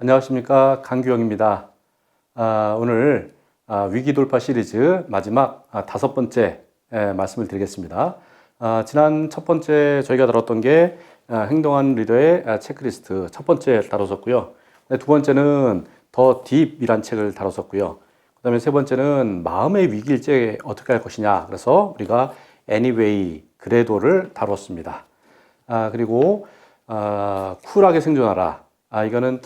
안녕하십니까, 강규영입니다. 오늘 위기 돌파 시리즈 마지막 5번째 말씀을 드리겠습니다. 지난 첫 번째 저희가 다뤘던 게 행동하는 리더의 체크리스트 첫 번째 다뤘었고요. 두 번째는 더 딥이란 책을 다뤘었고요. 그 다음에 세 번째는 마음의 위기일 때 어떻게 할 것이냐. 그래서 우리가 anyway, 그래도를 다뤘습니다. 그리고 쿨하게 생존하라. 이거는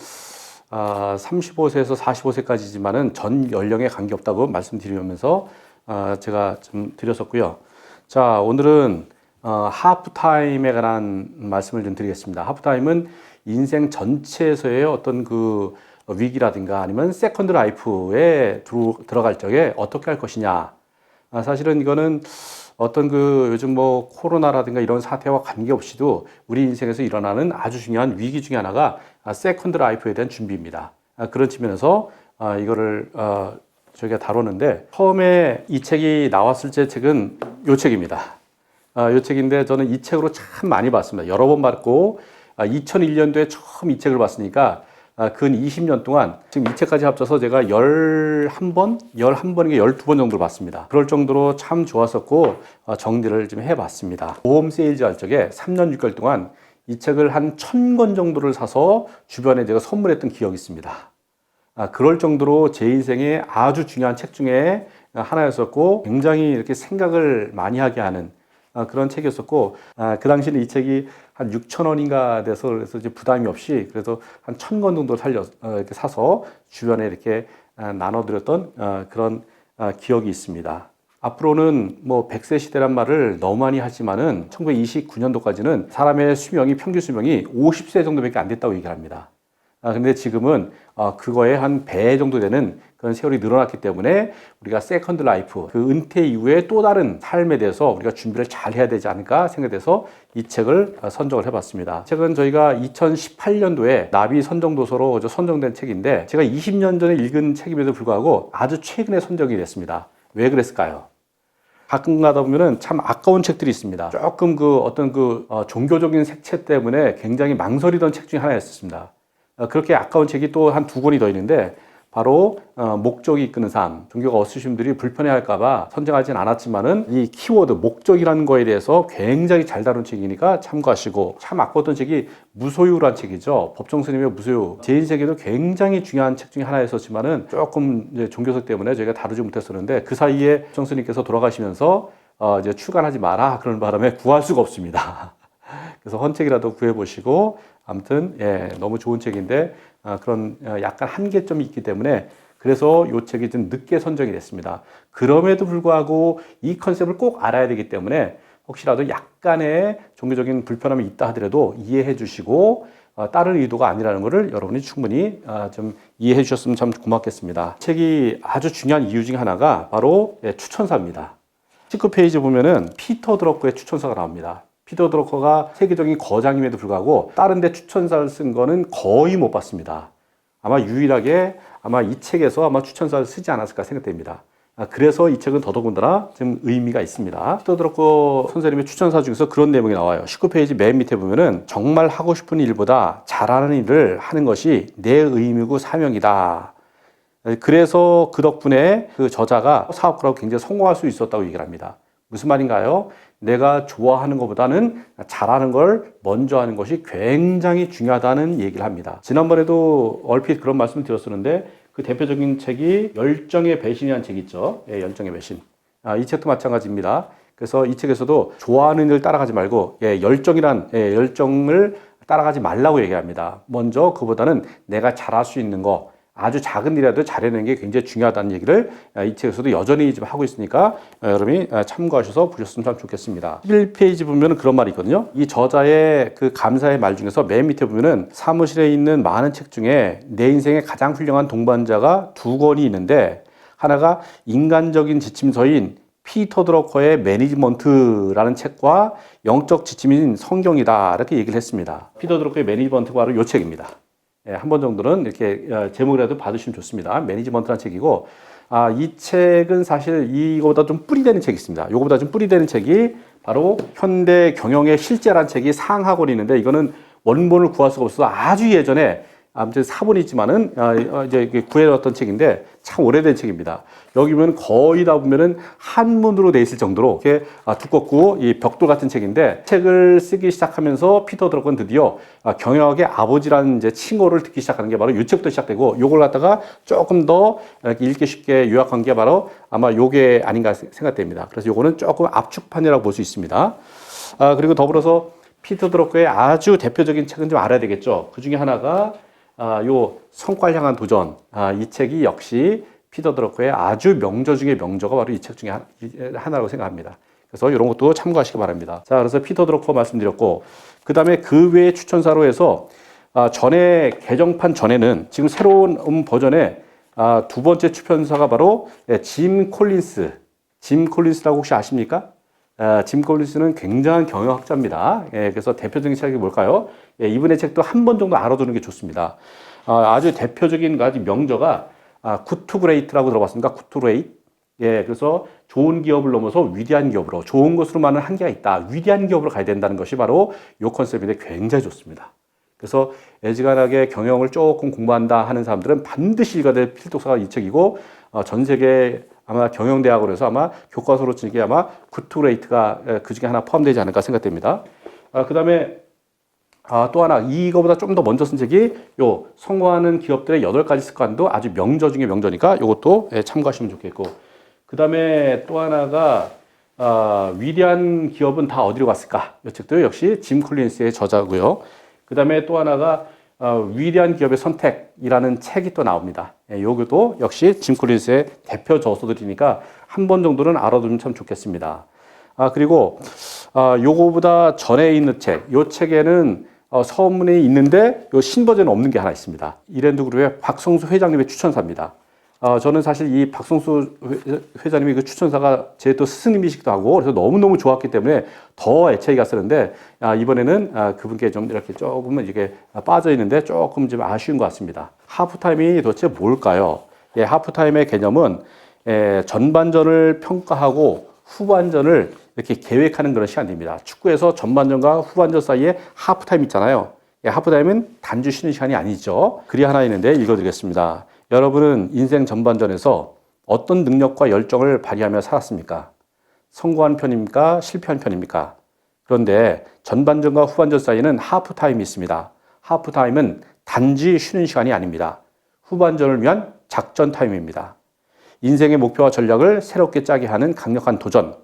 35세에서 45세까지지만은 전 연령에 관계없다고 말씀드리면서 제가 좀 드렸었고요. 자, 오늘은 하프타임에 관한 말씀을 좀 드리겠습니다. 하프타임은 인생 전체에서의 어떤 그 위기라든가 아니면 세컨드 라이프에 들어갈 적에 어떻게 할 것이냐. 사실은 이거는 어떤 그 요즘 뭐 코로나라든가 이런 사태와 관계없이도 우리 인생에서 일어나는 아주 중요한 위기 중에 하나가 세컨드 라이프에 대한 준비입니다. 그런 측면에서 이거를 저희가 다뤘는데, 처음에 이 책이 나왔을 때 책은 이 책입니다. 이 책인데 저는 이 책으로 참 많이 봤습니다. 여러 번 봤고 2001년도에 처음 이 책을 봤으니까 근 20년 동안 지금 이 책까지 합쳐서 제가 11번인가 12번 정도를 봤습니다. 그럴 정도로 참 좋았었고 정리를 좀 해봤습니다. 보험 세일즈 할 적에 3년 6개월 동안 이 책을 한 1000권 정도를 사서 주변에 제가 선물했던 기억이 있습니다. 그럴 정도로 제 인생에 아주 중요한 책 중에 하나였었고, 굉장히 이렇게 생각을 많이 하게 하는 그런 책이었었고, 그 당시에는 이 책이 한 6,000원인가 돼서 그래서 이제 부담이 없이 그래서 한 1000권 정도 이렇게 사서 주변에 이렇게 나눠드렸던 그런 기억이 있습니다. 앞으로는 뭐 100세 시대란 말을 너무 많이 하지만은 1929년도까지는 사람의 수명이, 평균 수명이 50세 정도밖에 안 됐다고 얘기를 합니다. 근데 지금은 그거에 한 배 정도 되는 그런 세월이 늘어났기 때문에 우리가 세컨드 라이프, 그 은퇴 이후에 또 다른 삶에 대해서 우리가 준비를 잘 해야 되지 않을까 생각돼서 이 책을 선정을 해봤습니다. 책은 저희가 2018년도에 나비 선정도서로 선정된 책인데, 제가 20년 전에 읽은 책임에도 불구하고 아주 최근에 선정이 됐습니다. 왜 그랬을까요? 가끔 가다 보면은 참 아까운 책들이 있습니다. 조금 그 어떤 그 종교적인 색채 때문에 굉장히 망설이던 책 중에 하나였습니다. 그렇게 아까운 책이 또 한 2권이 더 있는데, 바로 목적이 이끄는 삶. 종교가 없으신 분들이 불편해할까봐 선정하진 않았지만은 이 키워드 목적이라는 거에 대해서 굉장히 잘 다룬 책이니까 참고하시고, 참 아까웠던 책이 무소유란 책이죠. 법정 스님의 무소유. 제 인생에도 굉장히 중요한 책 중에 하나였었지만은 조금 이제 종교석 때문에 저희가 다루지 못했었는데, 그 사이에 법정 스님께서 돌아가시면서 이제 출간하지 마라 그런 바람에 구할 수가 없습니다. 그래서 헌책이라도 구해보시고, 아무튼 너무 좋은 책인데 그런 약간 한계점이 있기 때문에 그래서 이 책이 좀 늦게 선정이 됐습니다. 그럼에도 불구하고 이 컨셉을 꼭 알아야 되기 때문에 혹시라도 약간의 종교적인 불편함이 있다 하더라도 이해해 주시고 다른 의도가 아니라는 것을 여러분이 충분히 좀 이해해 주셨으면 참 고맙겠습니다. 책이 아주 중요한 이유 중에 하나가 바로 추천사입니다. 19페이지 보면은 피터 드러커의 추천사가 나옵니다. 피터 드러커가 세계적인 거장임에도 불구하고 다른 데 추천사를 쓴 거는 거의 못 봤습니다. 아마 유일하게 이 책에서 추천사를 쓰지 않았을까 생각됩니다. 그래서 이 책은 더더군다나 좀 의미가 있습니다. 피터 드러커 선생님의 추천사 중에서 그런 내용이 나와요. 19페이지 맨 밑에 보면은 정말 하고 싶은 일보다 잘하는 일을 하는 것이 내 의무고 사명이다. 그래서 그 덕분에 그 저자가 사업가로 굉장히 성공할 수 있었다고 얘기를 합니다. 무슨 말인가요? 내가 좋아하는 것보다는 잘하는 걸 먼저 하는 것이 굉장히 중요하다는 얘기를 합니다. 지난번에도 얼핏 그런 말씀을 드렸었는데, 그 대표적인 책이 열정의 배신이라는 책이 있죠. 열정의 배신. 이 책도 마찬가지입니다. 그래서 이 책에서도 좋아하는 일 따라가지 말고 열정을 따라가지 말라고 얘기합니다. 먼저 그보다는 내가 잘할 수 있는 거, 아주 작은 일이라도 잘해내는 게 굉장히 중요하다는 얘기를 이 책에서도 여전히 지금 하고 있으니까 여러분이 참고하셔서 보셨으면 참 좋겠습니다. 11페이지 보면 그런 말이 있거든요. 이 저자의 그 감사의 말 중에서 맨 밑에 보면은 사무실에 있는 많은 책 중에 내 인생의 가장 훌륭한 동반자가 2권이 있는데, 하나가 인간적인 지침서인 피터 드러커의 매니지먼트라는 책과 영적 지침인 성경이다, 이렇게 얘기를 했습니다. 피터 드러커의 매니지먼트가 바로 이 책입니다. 한 번 정도는 이렇게 제목이라도 받으시면 좋습니다. 매니지먼트라는 책이고, 이 책은 사실 이거보다 좀 뿌리되는 책이 있습니다. 이거보다 좀 뿌리되는 책이 바로 현대 경영의 실제라는 책이 상하권이 있는데, 이거는 원본을 구할 수가 없어서 아주 예전에 아무튼 사본이지만은 이제 이게 구해놨던 책인데 참 오래된 책입니다. 여기 보면 거의 다 보면은 한문으로 돼 있을 정도로 이렇게 두껍고 이 벽돌 같은 책인데 책을 쓰기 시작하면서 피터 드러커는 드디어 경영학의 아버지라는 이제 칭호를 듣기 시작하는 게 바로 이 책부터 시작되고 요걸 갖다가 조금 더 이렇게 읽기 쉽게 요약한 게 바로 아마 요게 아닌가 생각됩니다. 그래서 요거는 조금 압축판이라고 볼 수 있습니다. 그리고 더불어서 피터 드러커의 아주 대표적인 책은 좀 알아야 되겠죠. 그 중에 하나가 요 성과를 향한 도전. 이 책이 역시 피터 드러커의 아주 명저 중에 명저가 바로 이 책 중에 하나라고 생각합니다. 그래서 이런 것도 참고하시기 바랍니다. 자, 그래서 피터 드러커 말씀드렸고, 그 다음에 그 외의 추천사로 해서 전에 개정판 전에는 지금 새로운 버전의 두 번째 추천사가 바로 짐 콜린스라고 혹시 아십니까? 짐 콜린스는 굉장한 경영학자입니다. 그래서 대표적인 책이 뭘까요? 이분의 책도 한 번 정도 알아두는 게 좋습니다. 아주 대표적인 가지 명저가 굿 투 그레이트라고 들어봤습니까? 굿 투 그레이트. 그래서 좋은 기업을 넘어서 위대한 기업으로, 좋은 것으로만은 한계가 있다. 위대한 기업으로 가야 된다는 것이 바로 이 컨셉인데 굉장히 좋습니다. 그래서 애지간하게 경영을 조금 공부한다 하는 사람들은 반드시 읽어야 될 필독서가 이 책이고, 전 세계 아마 경영대학으로 아마 교과서로 치는 게 아마 굿 투 그레이트가 그 중에 하나 포함되지 않을까 생각됩니다. 그 다음에 또 하나, 이거보다 좀 더 먼저 쓴 책이 요 성공하는 기업들의 8가지 습관도 아주 명저 중에 명저니까 요것도 참고하시면 좋겠고, 그 다음에 또 하나가 위대한 기업은 다 어디로 갔을까? 이 책도 역시 짐 콜린스의 저자고요. 그 다음에 또 하나가 위대한 기업의 선택이라는 책이 또 나옵니다. 요것도 역시 짐 콜린스의 대표 저서들이니까 한 번 정도는 알아두면 참 좋겠습니다. 그리고 요거보다 전에 있는 책, 요 책에는 서문에 있는데 요 신버전은 없는 게 하나 있습니다. 이랜드 그룹의 박성수 회장님의 추천사입니다. 저는 사실 이 박성수 회장님의 그 추천사가 제 또 스승님이시기도 하고 그래서 너무너무 좋았기 때문에 더 애착이 갔었는데 이번에는 그분께 좀 이렇게 조금은 이게 빠져 있는데 조금 좀 아쉬운 것 같습니다. 하프타임이 도대체 뭘까요? 하프타임의 개념은 전반전을 평가하고 후반전을 이렇게 계획하는 그런 시간입니다. 축구에서 전반전과 후반전 사이에 하프타임 있잖아요. 하프타임은 단지 쉬는 시간이 아니죠. 글이 하나 있는데 읽어드리겠습니다. 여러분은 인생 전반전에서 어떤 능력과 열정을 발휘하며 살았습니까? 성공한 편입니까? 실패한 편입니까? 그런데 전반전과 후반전 사이에는 하프타임이 있습니다. 하프타임은 단지 쉬는 시간이 아닙니다. 후반전을 위한 작전 타임입니다. 인생의 목표와 전략을 새롭게 짜게 하는 강력한 도전.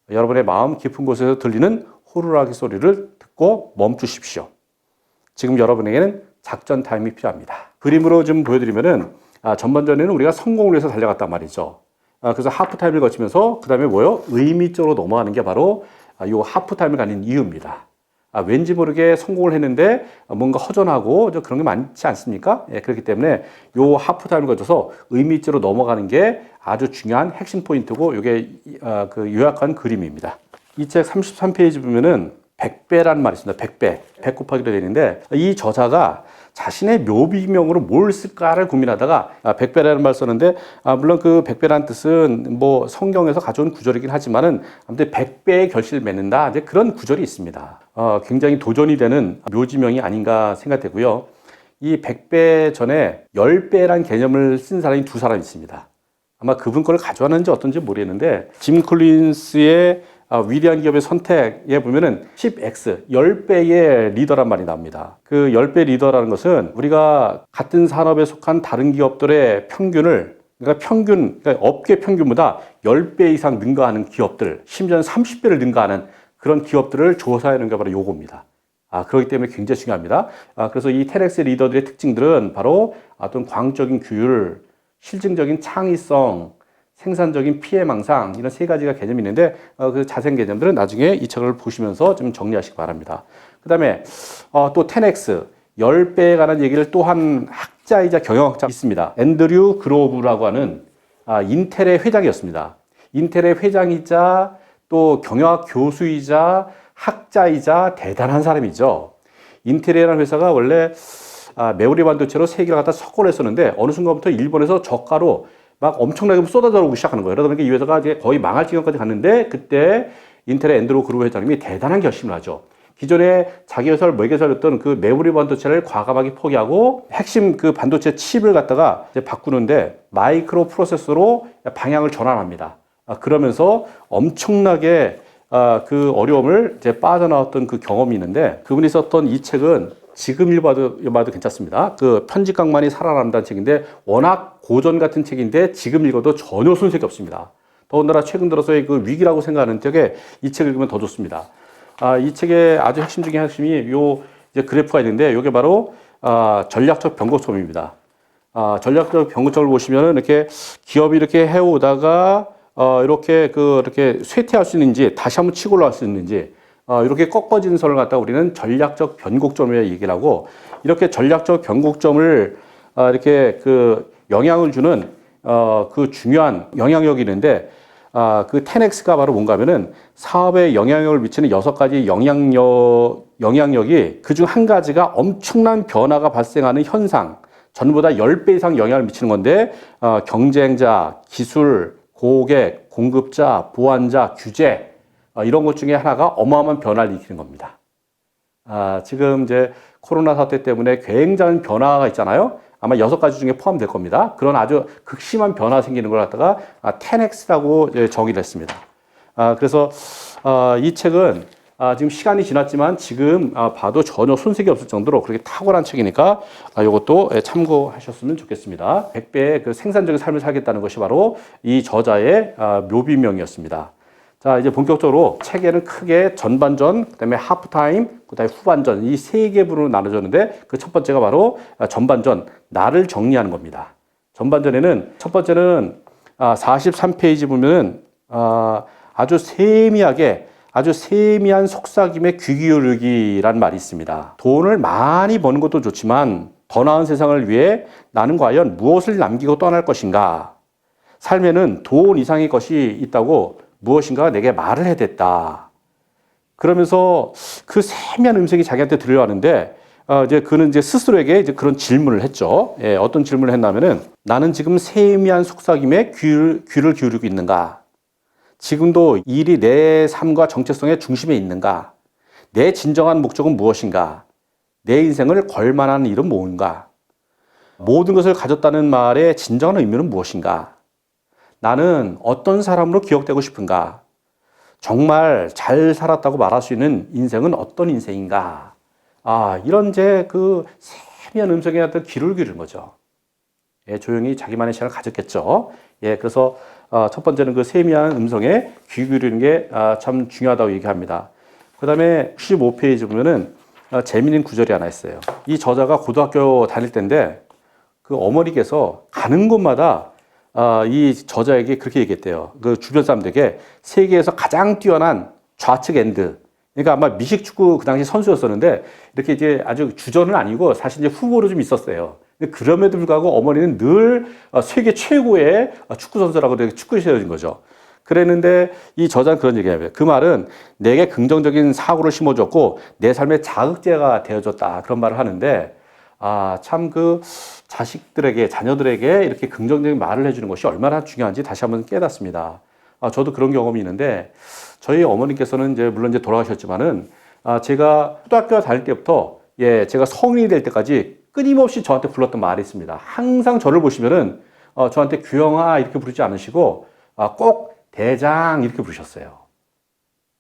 여러분의 마음 깊은 곳에서 들리는 호루라기 소리를 듣고 멈추십시오. 지금 여러분에게는 작전 타임이 필요합니다. 그림으로 좀 보여드리면은 전반전에는 우리가 성공을 위해서 달려갔단 말이죠. 그래서 하프타임을 거치면서 그 다음에 뭐요? 의미적으로 넘어가는 게 바로 이 하프타임을 가진 이유입니다. 왠지 모르게 성공을 했는데 뭔가 허전하고 그런 게 많지 않습니까? 그렇기 때문에 이 하프타임을 거쳐서 의미적으로 넘어가는 게 아주 중요한 핵심 포인트고 이게 그 요약한 그림입니다. 이 책 33페이지 보면은 100배라는 말이 있습니다. 100배. 100 곱하기로 되어 있는데 이 저자가 자신의 묘비명으로 뭘 쓸까를 고민하다가 100배라는 말을 썼는데 물론 그 100배라는 뜻은 뭐 성경에서 가져온 구절이긴 하지만은 아무튼 100배의 결실을 맺는다. 이제 그런 구절이 있습니다. 굉장히 도전이 되는 묘지명이 아닌가 생각되고요. 이 100배 전에 10배라는 개념을 쓴 사람이 두 사람 있습니다. 아마 그분 거를 가져왔는지 어떤지 모르겠는데 짐 콜린스의 위대한 기업의 선택에 보면은 10x, 10배의 리더란 말이 나옵니다. 그 10배 리더라는 것은 우리가 같은 산업에 속한 다른 기업들의 평균을, 그러니까 업계 평균보다 10배 이상 능가하는 기업들, 심지어는 30배를 능가하는 그런 기업들을 조사하는 게 바로 요겁니다. 그렇기 때문에 굉장히 중요합니다. 그래서 이 10x 리더들의 특징들은 바로 어떤 광적인 규율, 실증적인 창의성, 생산적인 피해망상 이런 세 가지가 개념이 있는데 그 자세한 개념들은 나중에 이 책을 보시면서 좀 정리하시기 바랍니다. 그 다음에 또 10x, 10배에 관한 얘기를 또 한 학자이자 경영학자 있습니다. 앤드류 그로브라고 하는 인텔의 회장이었습니다. 인텔의 회장이자 또 경영학 교수이자 학자이자 대단한 사람이죠. 인텔이라는 회사가 원래 메모리 반도체로 세계를 갖다 석권했었는데 어느 순간부터 일본에서 저가로 막 엄청나게 쏟아져 오기 시작하는 거예요. 그러다 보니까 이 회사가 이제 거의 망할 지경까지 갔는데 그때 인텔의 앤드류 그로브 회장님이 대단한 결심을 하죠. 기존에 자기회사를 매개설했던 그 메모리 반도체를 과감하게 포기하고 핵심 그 반도체 칩을 갖다가 이제 바꾸는데 마이크로 프로세서로 방향을 전환합니다. 그러면서 엄청나게 그 어려움을 이제 빠져나왔던 그 경험이 있는데, 그분이 썼던 이 책은 지금 읽어봐도 괜찮습니다. 그 편집각만이 살아남는다는 책인데, 워낙 고전 같은 책인데 지금 읽어도 전혀 손색이 없습니다. 더군다나 최근 들어서의 그 위기라고 생각하는 때에 이 책을 읽으면 더 좋습니다. 이 책의 아주 핵심 중에 핵심이 요 이제 그래프가 있는데, 이게 바로 전략적 변곡점입니다. 전략적 변곡점을 보시면은 이렇게 기업이 이렇게 해오다가 이렇게 이렇게 쇠퇴할 수 있는지 다시 한번 치고 올라갈 수 있는지 이렇게 꺾어진 선을 갖다 우리는 전략적 변곡점이라고 얘기를 하고, 이렇게 전략적 변곡점을 이렇게 그 영향을 주는 그 중요한 영향력이 있는데, 그 10X가 바로 뭔가 하면은 사업에 영향력을 미치는 6가지 영향력이 그중 한 가지가 엄청난 변화가 발생하는 현상, 전보다 10배 이상 영향을 미치는 건데, 경쟁자, 기술, 고객, 공급자, 보완자, 규제, 이런 것 중에 하나가 어마어마한 변화를 일으키는 겁니다. 지금 이제 코로나 사태 때문에 굉장한 변화가 있잖아요. 아마 6가지 중에 포함될 겁니다. 그런 아주 극심한 변화 생기는 걸 갖다가 10X라고 정의를 했습니다. 그래서 이 책은 지금 시간이 지났지만 지금 봐도 전혀 손색이 없을 정도로 그렇게 탁월한 책이니까 이것도 참고하셨으면 좋겠습니다. 100배의 그 생산적인 삶을 살겠다는 것이 바로 이 저자의 묘비명이었습니다. 자, 이제 본격적으로 책에는 크게 전반전, 그다음에 하프타임, 그다음에 후반전, 이 3개 부분으로 나눠졌는데, 그 첫 번째가 바로 전반전, 나를 정리하는 겁니다. 전반전에는 첫 번째는 43페이지 보면은 아주 세미한 속삭임의 귀 기울이기란 말이 있습니다. 돈을 많이 버는 것도 좋지만 더 나은 세상을 위해 나는 과연 무엇을 남기고 떠날 것인가? 삶에는 돈 이상의 것이 있다고 무엇인가 내게 말을 해댔다. 그러면서 그 세미한 음색이 자기한테 들려왔는데, 이제 그는 이제 스스로에게 이제 그런 질문을 했죠. 어떤 질문을 했냐면은, 나는 지금 세미한 속삭임에 귀를 기울이고 있는가? 지금도 일이 내 삶과 정체성의 중심에 있는가? 내 진정한 목적은 무엇인가? 내 인생을 걸만한 일은 뭔가? 모든 것을 가졌다는 말의 진정한 의미는 무엇인가? 나는 어떤 사람으로 기억되고 싶은가? 정말 잘 살았다고 말할 수 있는 인생은 어떤 인생인가? 이런 이제 그 세미한 음성에 어떤 귀를 기울이는 거죠. 조용히 자기만의 시간을 가졌겠죠. 그래서 첫 번째는 그 세미한 음성에 귀 기울이는 게 참 중요하다고 얘기합니다. 그 다음에 65페이지 보면은 재미있는 구절이 하나 있어요. 이 저자가 고등학교 다닐 때인데, 그 어머니께서 가는 곳마다 이 저자에게 그렇게 얘기했대요. 그 주변 사람들에게 세계에서 가장 뛰어난 좌측 엔드. 그러니까 아마 미식 축구 그 당시 선수였었는데, 이렇게 이제 아주 주전은 아니고 사실 이제 후보로 좀 있었어요. 그럼에도 불구하고 어머니는 늘 세계 최고의 축구 선수라고 축구에 세워진 거죠. 그랬는데 이 저자는 그런 얘기예요. 그 말은 내게 긍정적인 사고를 심어줬고 내 삶의 자극제가 되어줬다. 그런 말을 하는데, 참 그 자녀들에게 이렇게 긍정적인 말을 해주는 것이 얼마나 중요한지 다시 한번 깨닫습니다. 저도 그런 경험이 있는데, 저희 어머니께서는 물론 돌아가셨지만은, 제가 초등학교 다닐 때부터, 제가 성인이 될 때까지 끊임없이 저한테 불렀던 말이 있습니다. 항상 저를 보시면은, 저한테 규영아 이렇게 부르지 않으시고, 꼭 대장 이렇게 부르셨어요.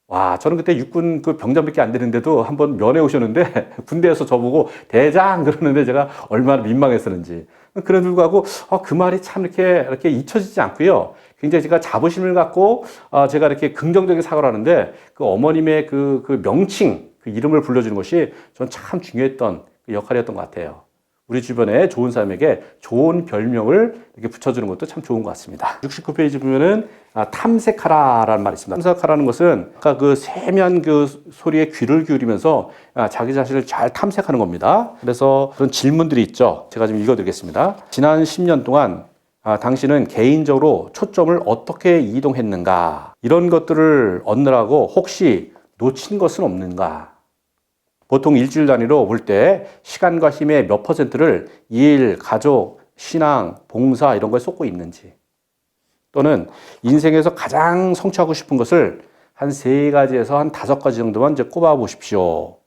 와, 저는 그때 육군 그 병장밖에 안 되는데도 한번 면회 오셨는데, 군대에서 저보고 대장 그러는데 제가 얼마나 민망했었는지. 그래도 불구하고, 그 말이 참 이렇게 잊혀지지 않고요. 굉장히 제가 자부심을 갖고, 제가 이렇게 긍정적인 사고를 하는데, 그 어머님의 그 명칭, 그 이름을 불러주는 것이 전 참 중요했던 그 역할이었던 것 같아요. 우리 주변에 좋은 사람에게 좋은 별명을 이렇게 붙여주는 것도 참 좋은 것 같습니다. 69페이지 보면은 탐색하라라는 말이 있습니다. 탐색하라는 것은 아까 그 세미한 그 소리에 귀를 기울이면서 자기 자신을 잘 탐색하는 겁니다. 그래서 그런 질문들이 있죠. 제가 좀 읽어드리겠습니다. 지난 10년 동안 당신은 개인적으로 초점을 어떻게 이동했는가? 이런 것들을 얻느라고 혹시 놓친 것은 없는가? 보통 일주일 단위로 볼 때 시간과 힘의 몇 %를 일, 가족, 신앙, 봉사 이런 거에 쏟고 있는지, 또는 인생에서 가장 성취하고 싶은 것을 한 3가지에서 한 5가지 정도만 이제 꼽아 보십시오.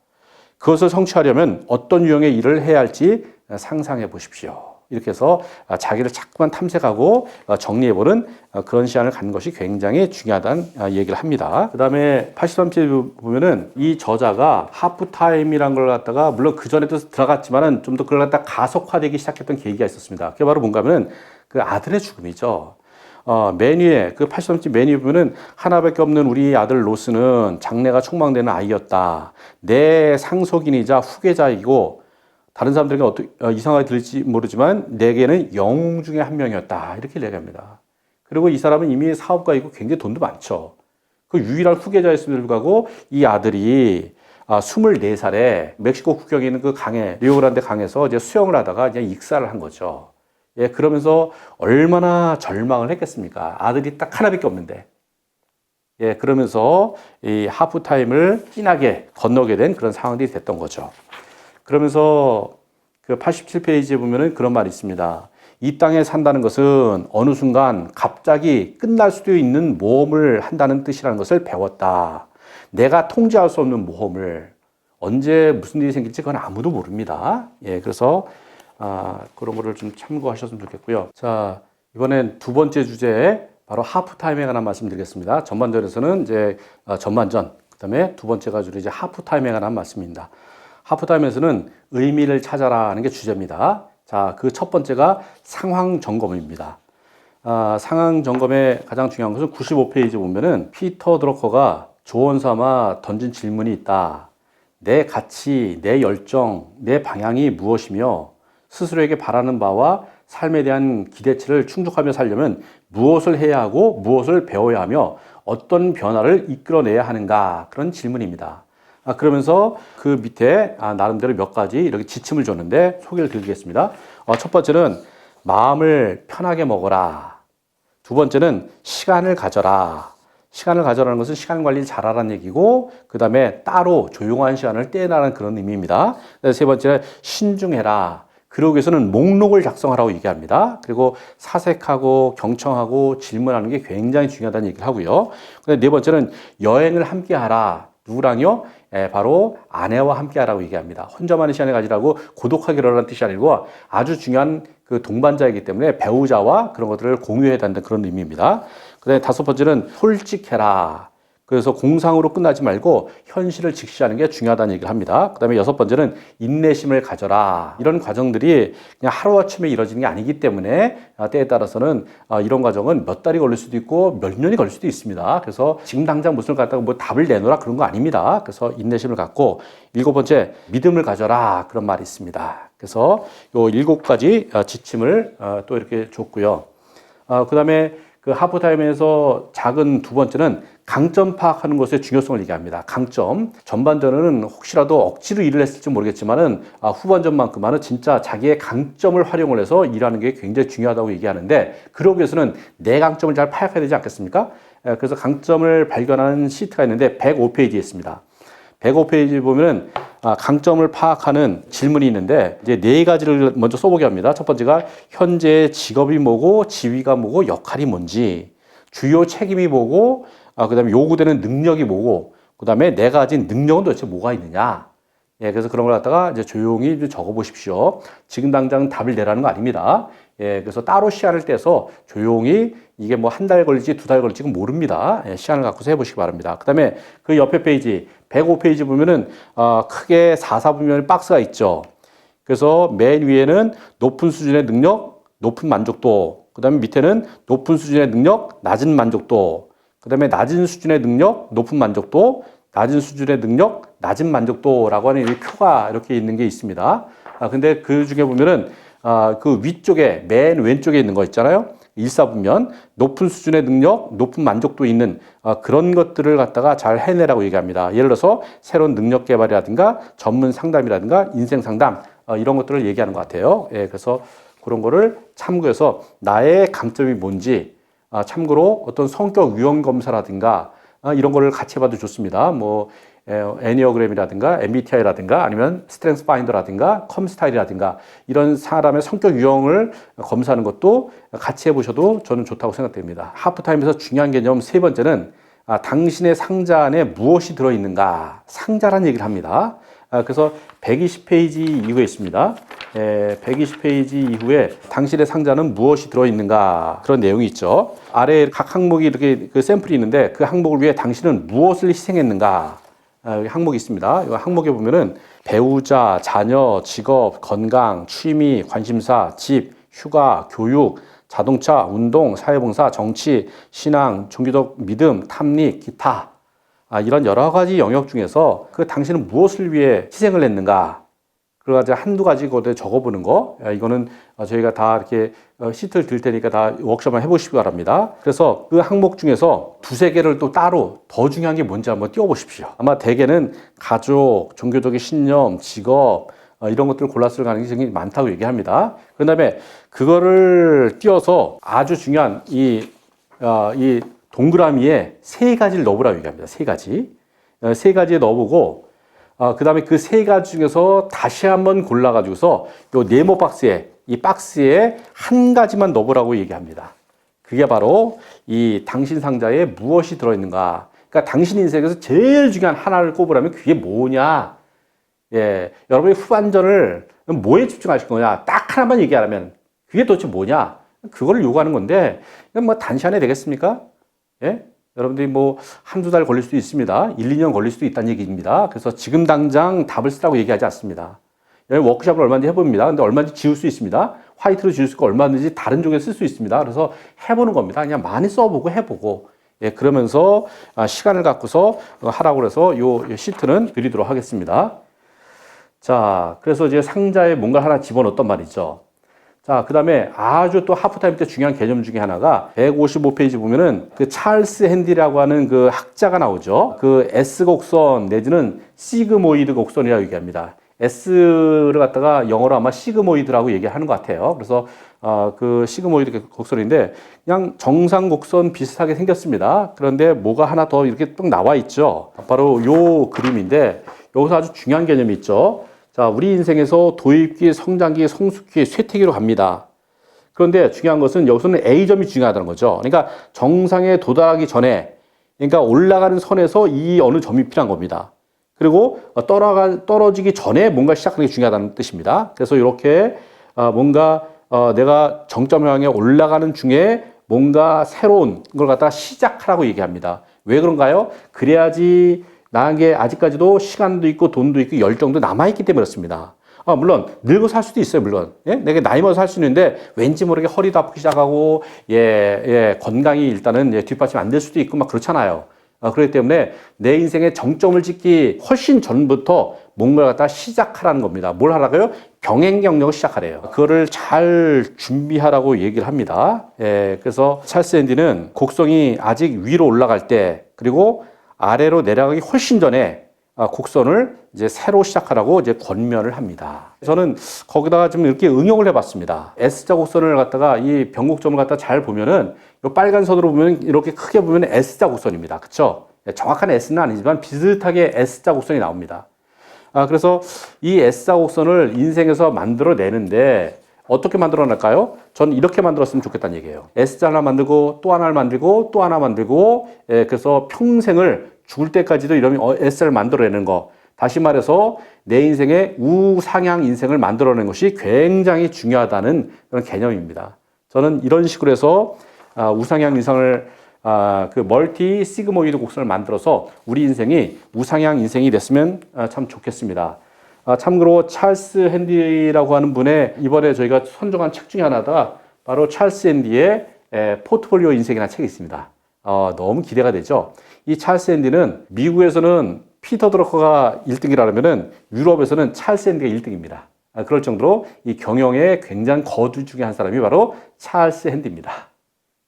그것을 성취하려면 어떤 유형의 일을 해야 할지 상상해 보십시오. 이렇게 해서 자기를 자꾸만 탐색하고 정리해보는 그런 시간을 갖는 것이 굉장히 중요하다는 얘기를 합니다. 그 다음에 83페이지 보면은 이 저자가 하프타임이란 걸 갖다가 물론 그 전에도 들어갔지만은 좀 더 그걸 갖다 가속화되기 시작했던 계기가 있었습니다. 그게 바로 뭔가 하면은 그 아들의 죽음이죠. 맨 위에 그 83페이지 맨 위에 보면은 하나밖에 없는 우리 아들 로스는 장래가 촉망되는 아이였다. 내 상속인이자 후계자이고 다른 사람들에게 이상하게 들릴지 모르지만 내게는 영웅 중에 한 명이었다. 이렇게 얘기합니다. 그리고 이 사람은 이미 사업가이고 굉장히 돈도 많죠. 그 유일한 후계자였음에도 불구하고 이 아들이 24살에 멕시코 국경에 있는 그 강에, 리오그란데 강에서 이제 수영을 하다가 그냥 익사를 한 거죠. 예, 그러면서 얼마나 절망을 했겠습니까? 아들이 딱 하나밖에 없는데. 예, 그러면서 이 하프타임을 진하게 건너게 된 그런 상황들이 됐던 거죠. 그러면서 그 87페이지에 보면은 그런 말이 있습니다. 이 땅에 산다는 것은 어느 순간 갑자기 끝날 수도 있는 모험을 한다는 뜻이라는 것을 배웠다. 내가 통제할 수 없는 모험을 언제 무슨 일이 생길지 그건 아무도 모릅니다. 예, 그래서 그런 거를 좀 참고하셨으면 좋겠고요. 자, 이번엔 두 번째 주제 바로 하프타임에 관한 말씀드리겠습니다. 전반전에서는 이제 전반전, 그다음에 두 번째 가지고 이제 하프타임에 관한 말씀입니다. 하프타임에서는 의미를 찾아라는 게 주제입니다. 자, 그 첫 번째가 상황 점검입니다. 상황 점검의 가장 중요한 것은 95페이지 보면은 피터 드러커가 조언 삼아 던진 질문이 있다. 내 가치, 내 열정, 내 방향이 무엇이며 스스로에게 바라는 바와 삶에 대한 기대치를 충족하며 살려면 무엇을 해야 하고 무엇을 배워야 하며 어떤 변화를 이끌어내야 하는가, 그런 질문입니다. 그러면서 그 밑에 나름대로 몇 가지 이렇게 지침을 줬는데 소개를 드리겠습니다. 첫 번째는 마음을 편하게 먹어라. 두 번째는 시간을 가져라. 시간을 가져라는 것은 시간 관리를 잘하라는 얘기고, 그 다음에 따로 조용한 시간을 떼어나라는 그런 의미입니다. 세 번째는 신중해라. 그러기 위해서는 목록을 작성하라고 얘기합니다. 그리고 사색하고 경청하고 질문하는 게 굉장히 중요하다는 얘기를 하고요. 네 번째는 여행을 함께 하라. 누구랑요? 바로 아내와 함께 하라고 얘기합니다. 혼자만의 시간을 가지라고 고독하기라는 뜻이 아니고 아주 중요한 그 동반자이기 때문에 배우자와 그런 것들을 공유해야 한다는 그런 의미입니다. 그 다음에 다섯 번째는 솔직해라. 그래서 공상으로 끝나지 말고 현실을 직시하는 게 중요하다는 얘기를 합니다. 그 다음에 여섯 번째는 인내심을 가져라. 이런 과정들이 그냥 하루아침에 이루어지는 게 아니기 때문에 때에 따라서는 이런 과정은 몇 달이 걸릴 수도 있고 몇 년이 걸릴 수도 있습니다. 그래서 지금 당장 무슨 갖다가 뭐 답을 내놓으라 그런 거 아닙니다. 그래서 인내심을 갖고, 일곱 번째 믿음을 가져라, 그런 말이 있습니다. 그래서 요 7가지 지침을 또 이렇게 줬고요. 그 다음에 그 하프타임에서 작은 두 번째는 강점 파악하는 것의 중요성을 얘기합니다. 강점. 전반전은 혹시라도 억지로 일을 했을지 모르겠지만은 후반전만큼은 진짜 자기의 강점을 활용을 해서 일하는 게 굉장히 중요하다고 얘기하는데, 그러기 위해서는 내 강점을 잘 파악해야 되지 않겠습니까? 그래서 강점을 발견하는 시트가 있는데 105페이지에 있습니다. 105페이지 보면은 강점을 파악하는 질문이 있는데 이제 4가지를 먼저 써보게 합니다. 첫 번째가 현재 직업이 뭐고 지위가 뭐고 역할이 뭔지, 주요 책임이 뭐고, 그다음에 요구되는 능력이 뭐고, 그다음에 내가 가진 능력은 도대체 뭐가 있느냐. 예, 그래서 그런 걸 갖다가 이제 조용히 좀 적어보십시오. 지금 당장 답을 내라는 거 아닙니다. 예, 그래서 따로 시간을 떼서 조용히 이게 뭐 한 달 걸릴지 2달 걸릴지는 모릅니다. 예, 시간을 갖고서 해보시기 바랍니다. 그 다음에 그 옆에 페이지, 105페이지 보면은, 크게 4사분면 박스가 있죠. 그래서 맨 위에는 높은 수준의 능력, 높은 만족도, 그 다음에 밑에는 높은 수준의 능력, 낮은 만족도, 그 다음에 낮은 수준의 능력, 높은 만족도, 낮은 수준의 능력, 낮은 만족도라고 하는 이 표가 이렇게 있는 게 있습니다. 근데 그 중에 보면은, 그 위쪽에, 맨 왼쪽에 있는 거 있잖아요. 1사분면, 높은 수준의 능력, 높은 만족도 있는 그런 것들을 갖다가 잘 해내라고 얘기합니다. 예를 들어서 새로운 능력 개발이라든가 전문 상담이라든가 인생 상담, 이런 것들을 얘기하는 것 같아요. 예, 그래서 그런 거를 참고해서 나의 강점이 뭔지, 참고로 어떤 성격 유형 검사라든가 이런 거를 같이 해봐도 좋습니다. 뭐 애니어그램이라든가 MBTI라든가 아니면 스트렝스 파인더라든가 컴스타일이라든가 이런 사람의 성격 유형을 검사하는 것도 같이 해보셔도 저는 좋다고 생각됩니다. 하프타임에서 중요한 개념 세 번째는 당신의 상자 안에 무엇이 들어있는가? 상자란 얘기를 합니다. 그래서 120페이지 이후에 있습니다. 120페이지 이후에 당신의 상자는 무엇이 들어있는가? 그런 내용이 있죠. 아래에 각 항목이 이렇게 그 샘플이 있는데 그 항목을 위해 당신은 무엇을 희생했는가? 여기 항목이 있습니다. 이 항목에 보면은 배우자, 자녀, 직업, 건강, 취미, 관심사, 집, 휴가, 교육, 자동차, 운동, 사회봉사, 정치, 신앙, 종교적 믿음, 탐닉, 기타. 이런 여러 가지 영역 중에서 그 당신은 무엇을 위해 희생을 했는가? 그래가지고 한두 가지 거기에 적어보는 거. 이거는 저희가 다 이렇게 시트를 드릴 테니까 다 워크숍을 해보시기 바랍니다. 그래서 그 항목 중에서 두세 개를 또 따로 더 중요한 게 뭔지 한번 띄워보십시오. 아마 대개는 가족, 종교적인 신념, 직업, 이런 것들을 골랐을 가능성이 많다고 얘기합니다. 그 다음에 그거를 띄워서 아주 중요한 이 동그라미에 세 가지를 넣어보라고 얘기합니다. 세 가지. 세 가지에 넣어보고, 그 다음에 그 세 가지 중에서 다시 한번 골라가지고서 요 네모 박스에, 이 박스에 한 가지만 넣어보라고 얘기합니다. 그게 바로 이 당신 상자에 무엇이 들어있는가. 그러니까 당신 인생에서 제일 중요한 하나를 꼽으라면 그게 뭐냐. 여러분의 후반전을 뭐에 집중하실 거냐. 딱 하나만 얘기하라면 그게 도대체 뭐냐. 그거를 요구하는 건데, 이건 뭐 단시간에 되겠습니까? 여러분들이 뭐 한두 달 걸릴 수도 있습니다. 1, 2년 걸릴 수도 있다는 얘기입니다. 그래서 지금 당장 답을 쓰라고 얘기하지 않습니다. 워크숍을 얼마든지 해봅니다. 근데 얼마든지 지울 수 있습니다. 화이트로 지울 수 있고 얼마든지 다른 쪽에 쓸 수 있습니다. 그래서 해보는 겁니다. 그냥 많이 써보고 해보고. 그러면서 시간을 갖고서 하라고 그래서 요 시트는 드리도록 하겠습니다. 자, 그래서 이제 상자에 뭔가 하나 집어넣었단 말이죠. 자, 그 다음에 아주 또 하프타임 때 중요한 개념 중에 하나가 155페이지 보면은 그 찰스 핸디라고 하는 그 학자가 나오죠. 그 S 곡선 내지는 시그모이드 곡선이라고 얘기합니다. S를 갖다가 영어로 아마 시그모이드라고 얘기하는 것 같아요. 그래서 그 시그모이드 곡선인데 그냥 정상 곡선 비슷하게 생겼습니다. 그런데 뭐가 하나 더 이렇게 뚝 나와 있죠. 바로 요 그림인데 여기서 아주 중요한 개념이 있죠. 자, 우리 인생에서 도입기, 성장기, 성숙기, 쇠퇴기로 갑니다. 그런데 중요한 것은 여기서는 A점이 중요하다는 거죠. 그러니까 정상에 도달하기 전에, 그러니까 올라가는 선에서 이 어느 점이 필요한 겁니다. 그리고 떨어지기 전에 뭔가 시작하는 게 중요하다는 뜻입니다. 그래서 이렇게 뭔가 내가 정점 향해 올라가는 중에 뭔가 새로운 걸 갖다가 시작하라고 얘기합니다. 왜 그런가요? 그래야지 나에게 아직까지도 시간도 있고 돈도 있고 열정도 남아있기 때문에 그렇습니다. 물론 늙어 살 수도 있어요. 물론 내가 나이 먹어서 살 수 있는데 왠지 모르게 허리도 아프기 시작하고 건강이 일단은 뒷받침 안 될 수도 있고 막 그렇잖아요. 그렇기 때문에 내 인생의 정점을 찍기 훨씬 전부터 뭔가를 갖다 시작하라는 겁니다. 뭘 하라고요? 병행 경력을 시작하래요. 그거를 잘 준비하라고 얘기를 합니다. 그래서 찰스 앤디는 곡선이 아직 위로 올라갈 때 그리고 아래로 내려가기 훨씬 전에 곡선을 이제 새로 시작하라고 이제 권면을 합니다. 저는 거기다가 좀 이렇게 응용을 해봤습니다. S자 곡선을 갖다가 이 변곡점을 갖다 잘 보면은 이 빨간 선으로 보면 이렇게 크게 보면 S자 곡선입니다. 그쵸? 정확한 S는 아니지만 비슷하게 S자 곡선이 나옵니다. 그래서 이 S자 곡선을 인생에서 만들어내는데 어떻게 만들어낼까요? 전 이렇게 만들었으면 좋겠다는 얘기예요. S자 하나 만들고 또 하나를 만들고 또 하나 만들고 그래서 평생을 죽을 때까지도 이런 S를 만들어내는 거. 다시 말해서 내 인생의 우상향 인생을 만들어내는 것이 굉장히 중요하다는 그런 개념입니다. 저는 이런 식으로 해서 우상향 인생을 그 멀티 시그모이드 곡선을 만들어서 우리 인생이 우상향 인생이 됐으면 참 좋겠습니다. 참고로 찰스 핸디라고 하는 분의 이번에 저희가 선정한 책 중에 하나가 바로 찰스 핸디의 포트폴리오 인생이라는 책이 있습니다. 너무 기대가 되죠. 이 찰스 핸디는 미국에서는 피터 드러커가 1등이라면은 유럽에서는 찰스 핸디가 1등입니다. 그럴 정도로 이 경영의 굉장히 거두 중에 한 사람이 바로 찰스 핸디입니다.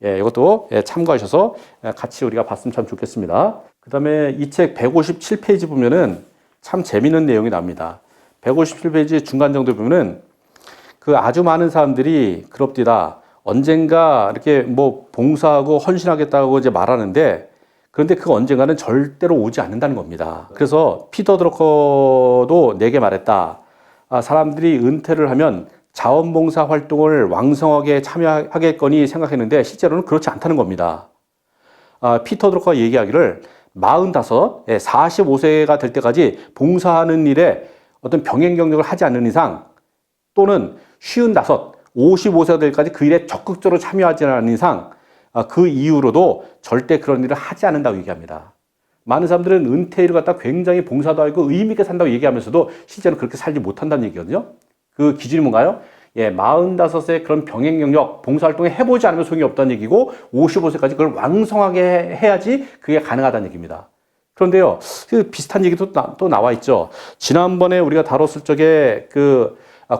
이것도 참고하셔서 같이 우리가 봤으면 참 좋겠습니다. 그 다음에 이 책 157페이지 보면은 참 재미있는 내용이 납니다. 157페이지 중간 정도 보면은 그 아주 많은 사람들이 그럽디다. 언젠가 이렇게 뭐 봉사하고 헌신하겠다고 이제 말하는데 그런데 그 언젠가는 절대로 오지 않는다는 겁니다. 그래서 피터 드러커도 내게 말했다. 사람들이 은퇴를 하면 자원봉사 활동을 왕성하게 참여하겠거니 생각했는데 실제로는 그렇지 않다는 겁니다. 피터 드러커가 얘기하기를 45, 45세가 될 때까지 봉사하는 일에 어떤 병행 경력을 하지 않는 이상 또는 55, 55세가 될 때까지 그 일에 적극적으로 참여하지 않는 이상 그 이후로도 절대 그런 일을 하지 않는다고 얘기합니다. 많은 사람들은 은퇴일을 갖다 굉장히 봉사도 하고 의미 있게 산다고 얘기하면서도 실제로 그렇게 살지 못한다는 얘기거든요. 그 기준이 뭔가요? 45세 그런 병행 경력, 봉사활동을 해보지 않으면 소용이 없다는 얘기고 55세까지 그걸 왕성하게 해야지 그게 가능하다는 얘기입니다. 그런데요, 그 비슷한 얘기도 또 나와 있죠. 지난번에 우리가 다뤘을 적에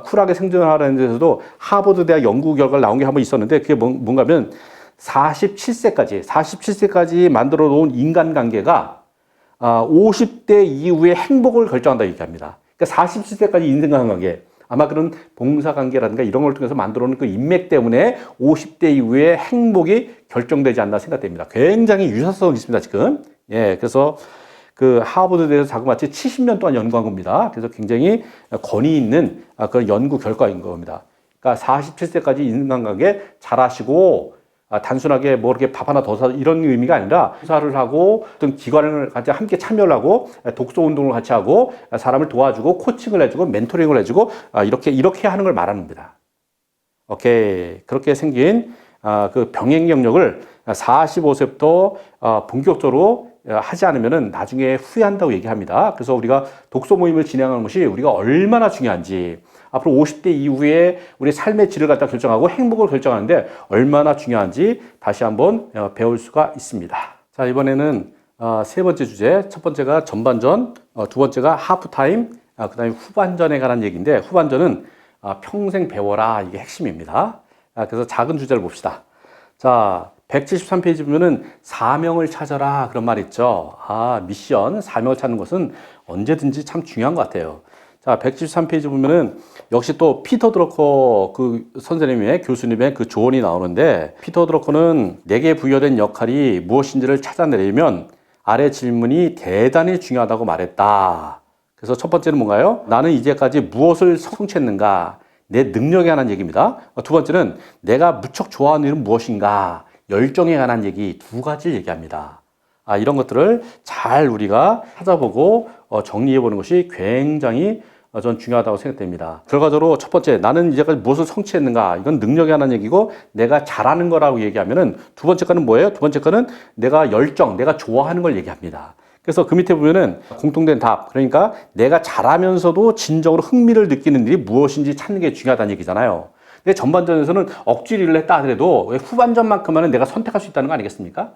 쿨하게 생존하라는 데서도 하버드 대학 연구 결과가 나온 게 한번 있었는데 그게 뭔가 하면 47세까지 만들어 놓은 인간관계가 50대 이후에 행복을 결정한다고 얘기합니다. 그러니까 47세까지 인간관계, 아마 그런 봉사관계라든가 이런 걸 통해서 만들어 놓은 그 인맥 때문에 50대 이후에 행복이 결정되지 않나 생각됩니다. 굉장히 유사성이 있습니다, 지금. 그래서 그 하버드 대에서 자그마치 70년 동안 연구한 겁니다. 그래서 굉장히 권위 있는 그런 연구 결과인 겁니다. 그러니까 47세까지 인간관계 잘하시고 단순하게 뭐 이렇게 밥 하나 더 사 이런 의미가 아니라 투자를 하고 어떤 기관을 같이 함께 참여를 하고 독서 운동을 같이 하고 사람을 도와주고 코칭을 해주고 멘토링을 해주고 이렇게 하는 걸 말하는 겁니다. 오케이. 그렇게 생긴 그 병행 경력을 45세부터 본격적으로 하지 않으면은 나중에 후회한다고 얘기합니다. 그래서 우리가 독서 모임을 진행하는 것이 우리가 얼마나 중요한지, 앞으로 50대 이후에 우리 삶의 질을 갖다 결정하고 행복을 결정하는데 얼마나 중요한지 다시 한번 배울 수가 있습니다. 자, 이번에는 세 번째 주제, 첫 번째가 전반전, 두 번째가 하프타임, 그 다음에 후반전에 관한 얘기인데, 후반전은 평생 배워라, 이게 핵심입니다. 그래서 작은 주제를 봅시다. 자, 173페이지 보면은 사명을 찾아라 그런 말 있죠. 미션, 사명을 찾는 것은 언제든지 참 중요한 것 같아요. 자, 173페이지 보면은 역시 또 피터 드러커 그 선생님의 교수님의 그 조언이 나오는데, 피터 드러커는 내게 부여된 역할이 무엇인지를 찾아내려면 아래 질문이 대단히 중요하다고 말했다. 그래서 첫 번째는 뭔가요? 나는 이제까지 무엇을 성취했는가? 내 능력에 관한 얘기입니다. 두 번째는 내가 무척 좋아하는 일은 무엇인가? 열정에 관한 얘기 두 가지를 얘기합니다. 이런 것들을 잘 우리가 찾아보고 정리해 보는 것이 굉장히 전 중요하다고 생각됩니다. 결과적으로 첫 번째, 나는 이제까지 무엇을 성취했는가? 이건 능력에 관한 얘기고 내가 잘하는 거라고 얘기하면은 두 번째 거는 뭐예요? 두 번째 거는 내가 열정, 내가 좋아하는 걸 얘기합니다. 그래서 그 밑에 보면은 공통된 답, 그러니까 내가 잘하면서도 진정으로 흥미를 느끼는 일이 무엇인지 찾는 게 중요하다는 얘기잖아요. 근데 전반전에서는 억지로 일을 했다 하더라도 후반전만큼은 내가 선택할 수 있다는 거 아니겠습니까?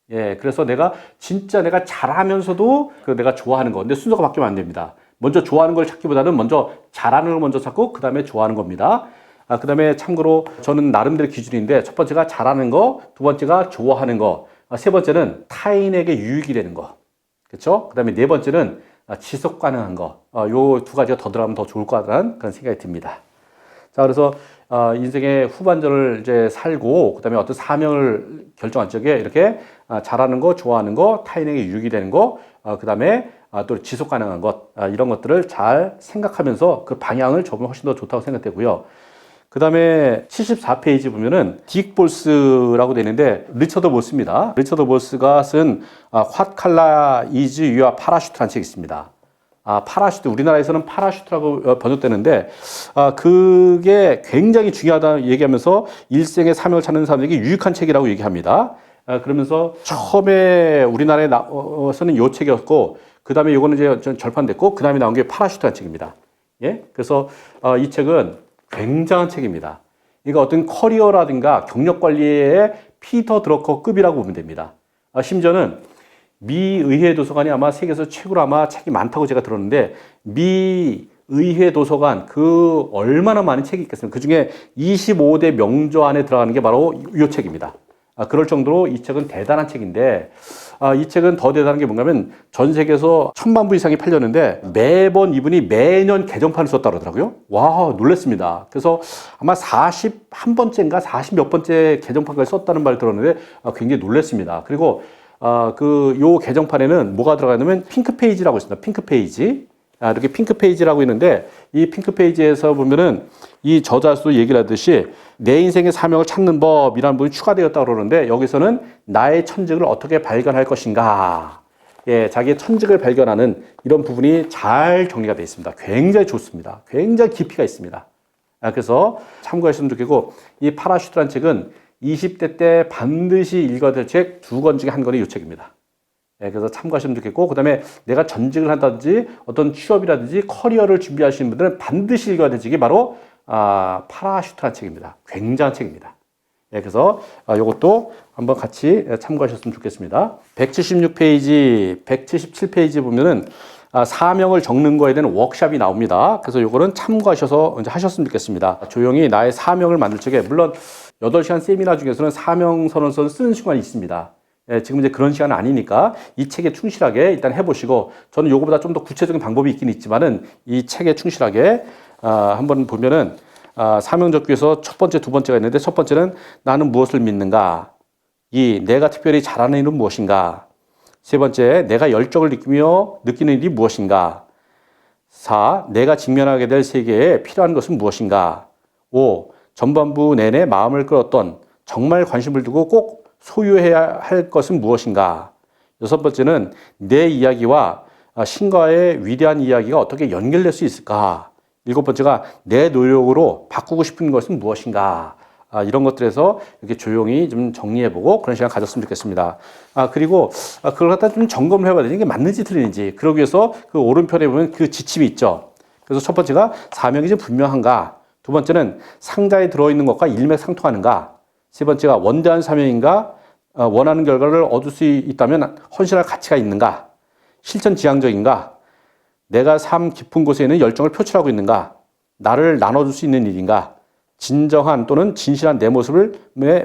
그래서 내가 진짜 내가 잘하면서도 내가 좋아하는 거. 근데 순서가 바뀌면 안 됩니다. 먼저 좋아하는 걸 찾기보다는 먼저 잘하는 걸 먼저 찾고 그 다음에 좋아하는 겁니다. 그 다음에 참고로 저는 나름대로 기준인데, 첫 번째가 잘하는 거, 두 번째가 좋아하는 거, 세 번째는 타인에게 유익이 되는 거. 그렇죠? 그 다음에 네 번째는 지속 가능한 거. 요 두 가지가 더 들어가면 더 좋을 것 같다는 그런 생각이 듭니다. 자, 그래서 인생의 후반전을 이제 살고 그 다음에 어떤 사명을 결정한 적에 이렇게 잘하는 거, 좋아하는 거, 타인에게 유익이 되는 거, 그 다음에 또 지속 가능한 것, 이런 것들을 잘 생각하면서 그 방향을 접으면 훨씬 더 좋다고 생각되고요. 그 다음에 74페이지 보면은 딕 볼스라고 되어 있는데, 리처드 볼스입니다. 리처드 볼스가 쓴 What Color is Your Parachute라는 책이 있습니다. 파라슈트, 우리나라에서는 파라슈트라고 번역되는데, 그게 굉장히 중요하다 얘기하면서 일생의 사명을 찾는 사람에게 유익한 책이라고 얘기합니다. 그러면서 처음에 우리나라에 나서는 요 책이었고, 그 다음에 요거는 이제 절판됐고, 그 다음에 나온 게 파라슈트라는 책입니다. 그래서 이 책은 굉장한 책입니다. 이거 어떤 커리어라든가 경력 관리의 피터 드러커급이라고 보면 됩니다. 심지어는 미 의회 도서관이 아마 세계에서 최고로 아마 책이 많다고 제가 들었는데, 미 의회 도서관 그 얼마나 많은 책이 있겠습니까? 그 중에 25대 명저 안에 들어가는 게 바로 이 책입니다. 그럴 정도로 이 책은 대단한 책인데, 이 책은 더 대단한 게 뭔가면 전 세계에서 1000만 부 이상이 팔렸는데 매번 이분이 매년 개정판을 썼다고 그러더라고요. 와, 놀랐습니다. 그래서 아마 41번째인가 40몇 번째 개정판까지 썼다는 말을 들었는데 굉장히 놀랐습니다. 그리고 요 개정판에는 뭐가 들어가 있냐면 핑크 페이지라고 있습니다. 핑크 페이지. 이렇게 핑크 페이지라고 있는데 이 핑크 페이지에서 보면은 이 저자도 얘기를 하듯이 내 인생의 사명을 찾는 법이라는 부분이 추가되었다고 그러는데 여기서는 나의 천직을 어떻게 발견할 것인가. 예, 자기의 천직을 발견하는 이런 부분이 잘 정리가 되어 있습니다. 굉장히 좋습니다. 굉장히 깊이가 있습니다. 그래서 참고하시면 좋겠고 이 파라슈트라는 책은 20대 때 반드시 읽어야 될 책 2권 중에 한 권이 이 책입니다. 예, 그래서 참고하시면 좋겠고 그 다음에 내가 전직을 한다든지 어떤 취업이라든지 커리어를 준비하시는 분들은 반드시 읽어야 될 책이 바로 파라슈트라는 책입니다. 굉장한 책입니다. 예, 그래서 이것도 한번 같이 참고하셨으면 좋겠습니다. 176페이지, 177페이지 보면은 사명을 적는 거에 대한 워크샵이 나옵니다. 그래서 요거는 참고하셔서 이제 하셨으면 좋겠습니다. 조용히 나의 사명을 만들 적에 물론 8시간 세미나 중에서는 사명 선언서를 쓰는 시간이 있습니다. 예, 지금 이제 그런 시간은 아니니까 이 책에 충실하게 일단 해보시고 저는 요거보다 좀 더 구체적인 방법이 있긴 있지만은 이 책에 충실하게 한번 보면은 사명 적기에서 첫 번째, 두 번째가 있는데 첫 번째는 나는 무엇을 믿는가? 내가 특별히 잘하는 일은 무엇인가? 세 번째, 내가 열정을 느끼며 느끼는 일이 무엇인가? 4, 내가 직면하게 될 세계에 필요한 것은 무엇인가? 5, 전반부 내내 마음을 끌었던 정말 관심을 두고 꼭 소유해야 할 것은 무엇인가? 6번째는 내 이야기와 신과의 위대한 이야기가 어떻게 연결될 수 있을까? 7번째가 내 노력으로 바꾸고 싶은 것은 무엇인가? 이런 것들에서 이렇게 조용히 좀 정리해보고 그런 시간 가졌으면 좋겠습니다. 그리고 그걸 갖다 좀 점검을 해봐야 되는 게 맞는지 틀리는지. 그러기 위해서 그 오른편에 보면 그 지침이 있죠. 그래서 첫 번째가 사명이 좀 분명한가? 두 번째는 상자에 들어있는 것과 일맥상통하는가? 세 번째가 원대한 사명인가? 원하는 결과를 얻을 수 있다면 헌신할 가치가 있는가? 실천지향적인가? 내가 삶 깊은 곳에 있는 열정을 표출하고 있는가? 나를 나눠줄 수 있는 일인가? 진정한 또는 진실한 내 모습을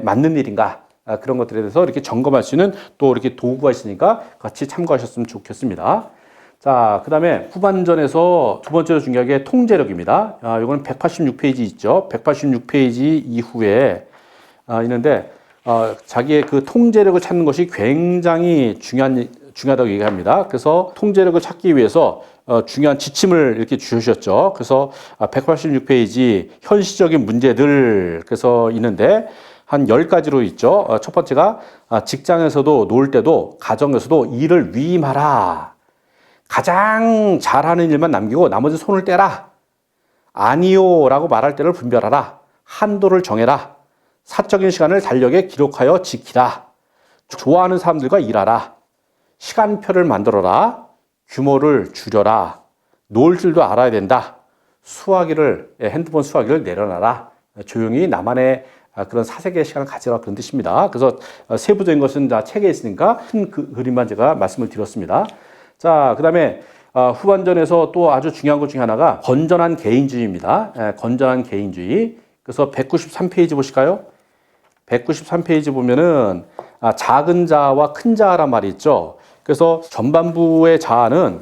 맞는 일인가? 그런 것들에 대해서 이렇게 점검할 수 있는 또 이렇게 도구가 있으니까 같이 참고하셨으면 좋겠습니다. 자, 그 다음에 후반전에서 두 번째로 중요한 게 통제력입니다. 이거는 186페이지 있죠. 186페이지 이후에 있는데 자기의 그 통제력을 찾는 것이 굉장히 중요하다고 얘기합니다. 그래서 통제력을 찾기 위해서 중요한 지침을 이렇게 주셨죠. 그래서 186페이지 현실적인 문제들 그래서 있는데 한 10가지로 있죠. 첫 번째가 직장에서도 놀 때도 가정에서도 일을 위임하라. 가장 잘하는 일만 남기고 나머지 손을 떼라. 아니요 라고 말할 때를 분별하라. 한도를 정해라. 사적인 시간을 달력에 기록하여 지키라. 좋아하는 사람들과 일하라. 시간표를 만들어라. 규모를 줄여라. 놀 줄도 알아야 된다. 핸드폰 수화기를 내려놔라. 조용히 나만의 그런 사색의 시간을 가지라 그런 뜻입니다. 그래서 세부적인 것은 다 책에 있으니까 큰 그림만 제가 말씀을 드렸습니다. 자, 그 다음에 후반전에서 또 아주 중요한 것 중에 하나가 건전한 개인주의입니다. 건전한 개인주의. 그래서 193페이지 보실까요? 193페이지 보면은 작은 자와 큰 자란 말이 있죠. 그래서 전반부의 자아는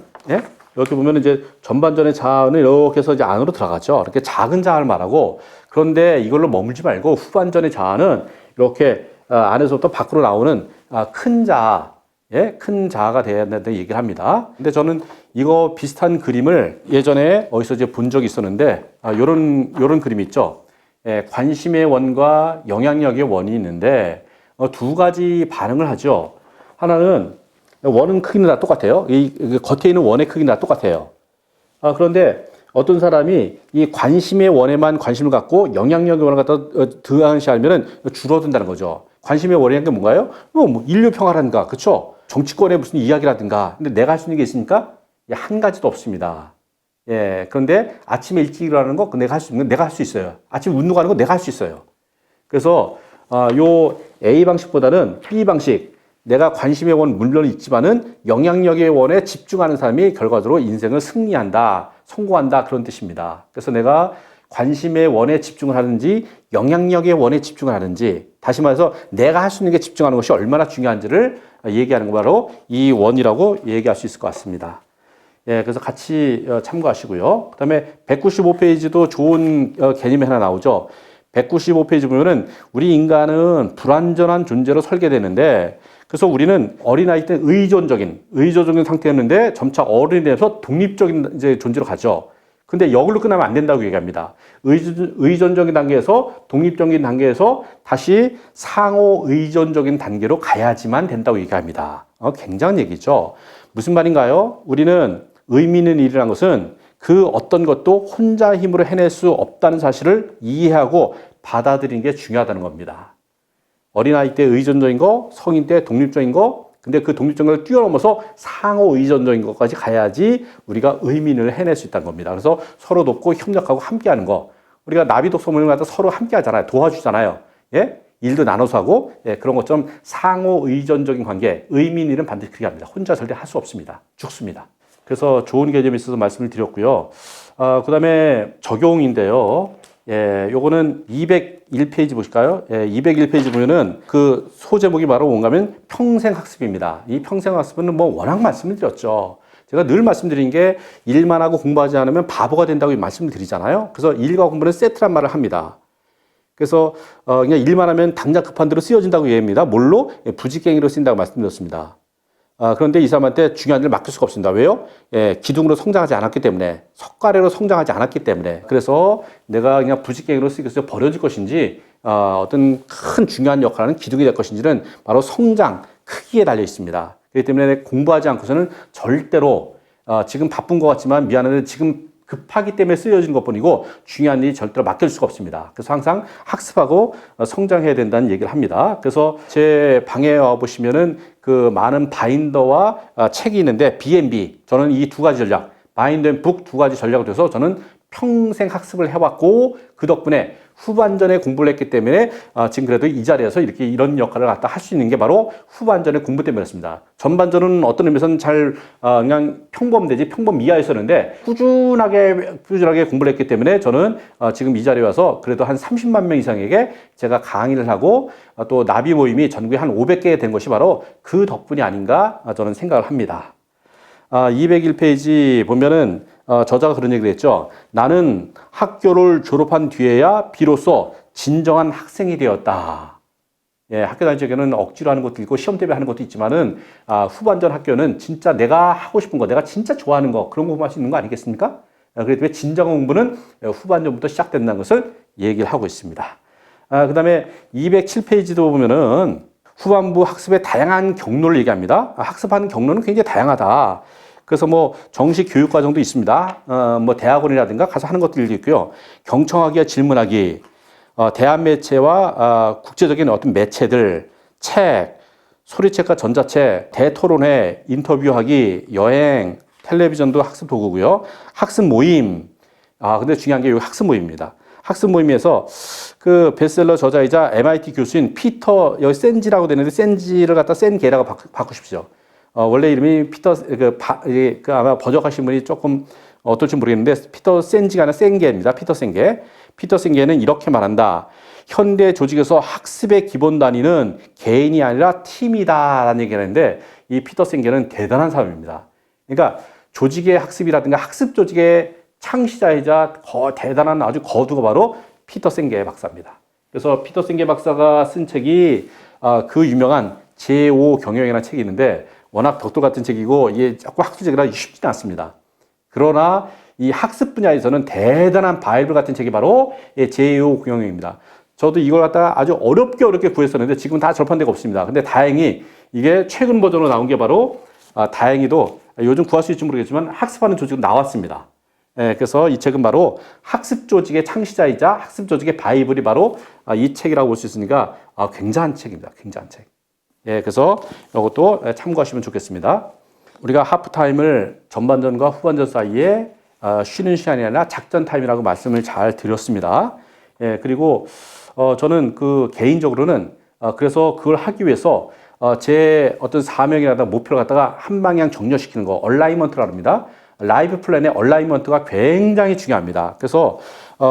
이렇게 보면 이제 전반전의 자아는 이렇게 해서 이제 안으로 들어가죠. 이렇게 작은 자아를 말하고 그런데 이걸로 머물지 말고 후반전의 자아는 이렇게 안에서부터 밖으로 나오는 큰 자아, 큰 자아가 돼야 된다는 얘기를 합니다. 근데 저는 이거 비슷한 그림을 예전에 어디서 이제 본 적이 있었는데 요런 그림 있죠. 관심의 원과 영향력의 원이 있는데 두 가지 반응을 하죠. 하나는 원은 크기는 다 똑같아요. 이 겉에 있는 원의 크기는 다 똑같아요. 그런데 어떤 사람이 이 관심의 원에만 관심을 갖고 영향력의 원을 갖다 등한시하면은 줄어든다는 거죠. 관심의 원이라는 게 뭔가요? 뭐 인류 평화라든가, 그렇죠? 정치권의 무슨 이야기라든가. 근데 내가 할 수 있는 게 있습니까? 한 가지도 없습니다. 그런데 아침에 일찍 일어나는 거 내가 할 수 있는 건 내가 할 수 있어요. 아침에 운동하는 거 내가 할 수 있어요. 그래서 요 A 방식보다는 B 방식. 내가 관심의 원 물론 있지만은 영향력의 원에 집중하는 사람이 결과적으로 인생을 승리한다, 성공한다 그런 뜻입니다. 그래서 내가 관심의 원에 집중을 하는지 영향력의 원에 집중을 하는지 다시 말해서 내가 할 수 있는 게 집중하는 것이 얼마나 중요한지를 얘기하는 거 바로 이 원이라고 얘기할 수 있을 것 같습니다. 그래서 같이 참고하시고요. 그 다음에 195페이지도 좋은 개념이 하나 나오죠. 195페이지 보면은 우리 인간은 불완전한 존재로 설계되는데 그래서 우리는 어린아이 때 의존적인 상태였는데 점차 어른이 돼서 독립적인 이제 존재로 가죠. 근데 여기로 끝나면 안 된다고 얘기합니다. 의존적인 단계에서 독립적인 단계에서 다시 상호 의존적인 단계로 가야지만 된다고 얘기합니다. 굉장한 얘기죠. 무슨 말인가요? 우리는 의미 있는 일이라는 것은 그 어떤 것도 혼자 힘으로 해낼 수 없다는 사실을 이해하고 받아들이는 게 중요하다는 겁니다. 어린아이 때 의존적인 거, 성인 때 독립적인 거, 근데 그 독립적인 걸 뛰어넘어서 상호 의존적인 것까지 가야지 우리가 의미를 해낼 수 있다는 겁니다. 그래서 서로 돕고 협력하고 함께하는 거. 우리가 나비독서 모임을 갖다 서로 함께하잖아요. 도와주잖아요. 예? 일도 나눠서 하고, 예, 그런 것처럼 상호 의존적인 관계, 의미 있는 일은 반드시 그렇게 합니다. 혼자 절대 할 수 없습니다. 죽습니다. 그래서 좋은 개념이 있어서 말씀을 드렸고요. 그 다음에 적용인데요. 예, 요거는 201페이지 보실까요? 예, 201페이지 보면은 그 소제목이 바로 뭔가 하면 평생학습입니다. 이 평생학습은 뭐 워낙 말씀을 드렸죠. 제가 늘 말씀드린 게 일만 하고 공부하지 않으면 바보가 된다고 말씀을 드리잖아요. 그래서 일과 공부는 세트란 말을 합니다. 그래서 그냥 일만 하면 당장 급한 대로 쓰여진다고 얘기합니다. 뭘로? 예, 부지깽이로 쓴다고 말씀드렸습니다. 그런데 이 사람한테 중요한 일을 맡길 수가 없습니다. 왜요? 예, 기둥으로 성장하지 않았기 때문에, 석가래로 성장하지 않았기 때문에. 그래서 내가 그냥 부지깽이로 쓰기 위해서 버려질 것인지, 어떤 큰 중요한 역할을 하는 기둥이 될 것인지는 바로 성장, 크기에 달려 있습니다. 그렇기 때문에 공부하지 않고서는 절대로, 지금 바쁜 것 같지만 미안한데 지금 급하기 때문에 쓰여진 것 뿐이고 중요한 일이 절대로 맡길 수가 없습니다. 그래서 항상 학습하고 성장해야 된다는 얘기를 합니다. 그래서 제 방에 와 보시면은 그 많은 바인더와 책이 있는데 B&B, 저는 이 두 가지 전략, 바인더 앤 북 두 가지 전략을 통해서 저는 평생 학습을 해왔고 그 덕분에 후반전에 공부를 했기 때문에 지금 그래도 이 자리에서 이렇게 이런 역할을 갖다 할 수 있는 게 바로 후반전의 공부 때문이었습니다. 전반전은 어떤 의미에서는 잘 그냥 평범되지 평범 이하였었는데 꾸준하게 공부를 했기 때문에 저는 지금 이 자리에 와서 그래도 한 30만 명 이상에게 제가 강의를 하고 또 나비 모임이 전국에 한 500개 된 것이 바로 그 덕분이 아닌가 저는 생각을 합니다. 201페이지 보면은 저자가 그런 얘기를 했죠. 나는 학교를 졸업한 뒤에야 비로소 진정한 학생이 되었다. 예, 학교 다닐 적에는 억지로 하는 것도 있고 시험 대비 하는 것도 있지만은 후반전 학교는 진짜 내가 하고 싶은 거, 내가 진짜 좋아하는 거 그런 공부할 수 있는 거 아니겠습니까? 그렇기 때문에 진정한 공부는 후반전부터 시작된다는 것을 얘기를 하고 있습니다. 그 다음에 207페이지도 보면은 후반부 학습의 다양한 경로를 얘기합니다. 학습하는 경로는 굉장히 다양하다. 그래서 뭐 정식 교육 과정도 있습니다. 뭐 대학원이라든가 가서 하는 것들도 있고요. 경청하기와 질문하기, 대한 매체와 국제적인 어떤 매체들, 책, 소리책과 전자책, 대토론회, 인터뷰하기, 여행, 텔레비전도 학습 도구고요. 학습 모임. 근데 중요한 게 이 학습 모임입니다. 학습 모임에서 그 베스트셀러 저자이자 MIT 교수인 피터, 여기 센지라고 되는데 센지를 갖다 센게라고 바꾸십시오. 원래 이름이 피터, 아마 번역하신 분이 조금 어떨지 모르겠는데, 피터 센지가 아니라 센게입니다. 피터 센게. 피터 센게는 이렇게 말한다. 현대 조직에서 학습의 기본 단위는 개인이 아니라 팀이다. 라는 얘기를 하는데, 이 피터 센게는 대단한 사람입니다. 그러니까 조직의 학습이라든가 학습 조직의 창시자이자 대단한 아주 거두가 바로 피터 센게 박사입니다. 그래서 피터 센게 박사가 쓴 책이 그 유명한 제5 경영이라는 책이 있는데, 워낙 덕도 같은 책이고 이게 조금 학술적이라 쉽지는 않습니다. 그러나 이 학습 분야에서는 대단한 바이블 같은 책이 바로 제5 경영입니다. 저도 이걸 갖다가 아주 어렵게 구했었는데 지금 다 절판되고 없습니다. 근데 다행히 이게 최근 버전으로 나온 게 바로 다행히도 요즘 구할 수 있을지 모르겠지만 학습하는 조직으로 나왔습니다. 그래서 이 책은 바로 학습 조직의 창시자이자 학습 조직의 바이블이 바로 이 책이라고 볼 수 있으니까 굉장한 책입니다. 굉장한 책. 그래서 이것도 참고하시면 좋겠습니다. 우리가 하프타임을 전반전과 후반전 사이에 쉬는 시간이 아니라 작전 타임이라고 말씀을 잘 드렸습니다. 그리고 저는 그 개인적으로는 그래서 그걸 하기 위해서 제 어떤 사명이라든가 목표를 갖다가 한 방향 정렬시키는 거, 얼라이먼트라고 합니다. 라이프 플랜의 얼라이먼트가 굉장히 중요합니다. 그래서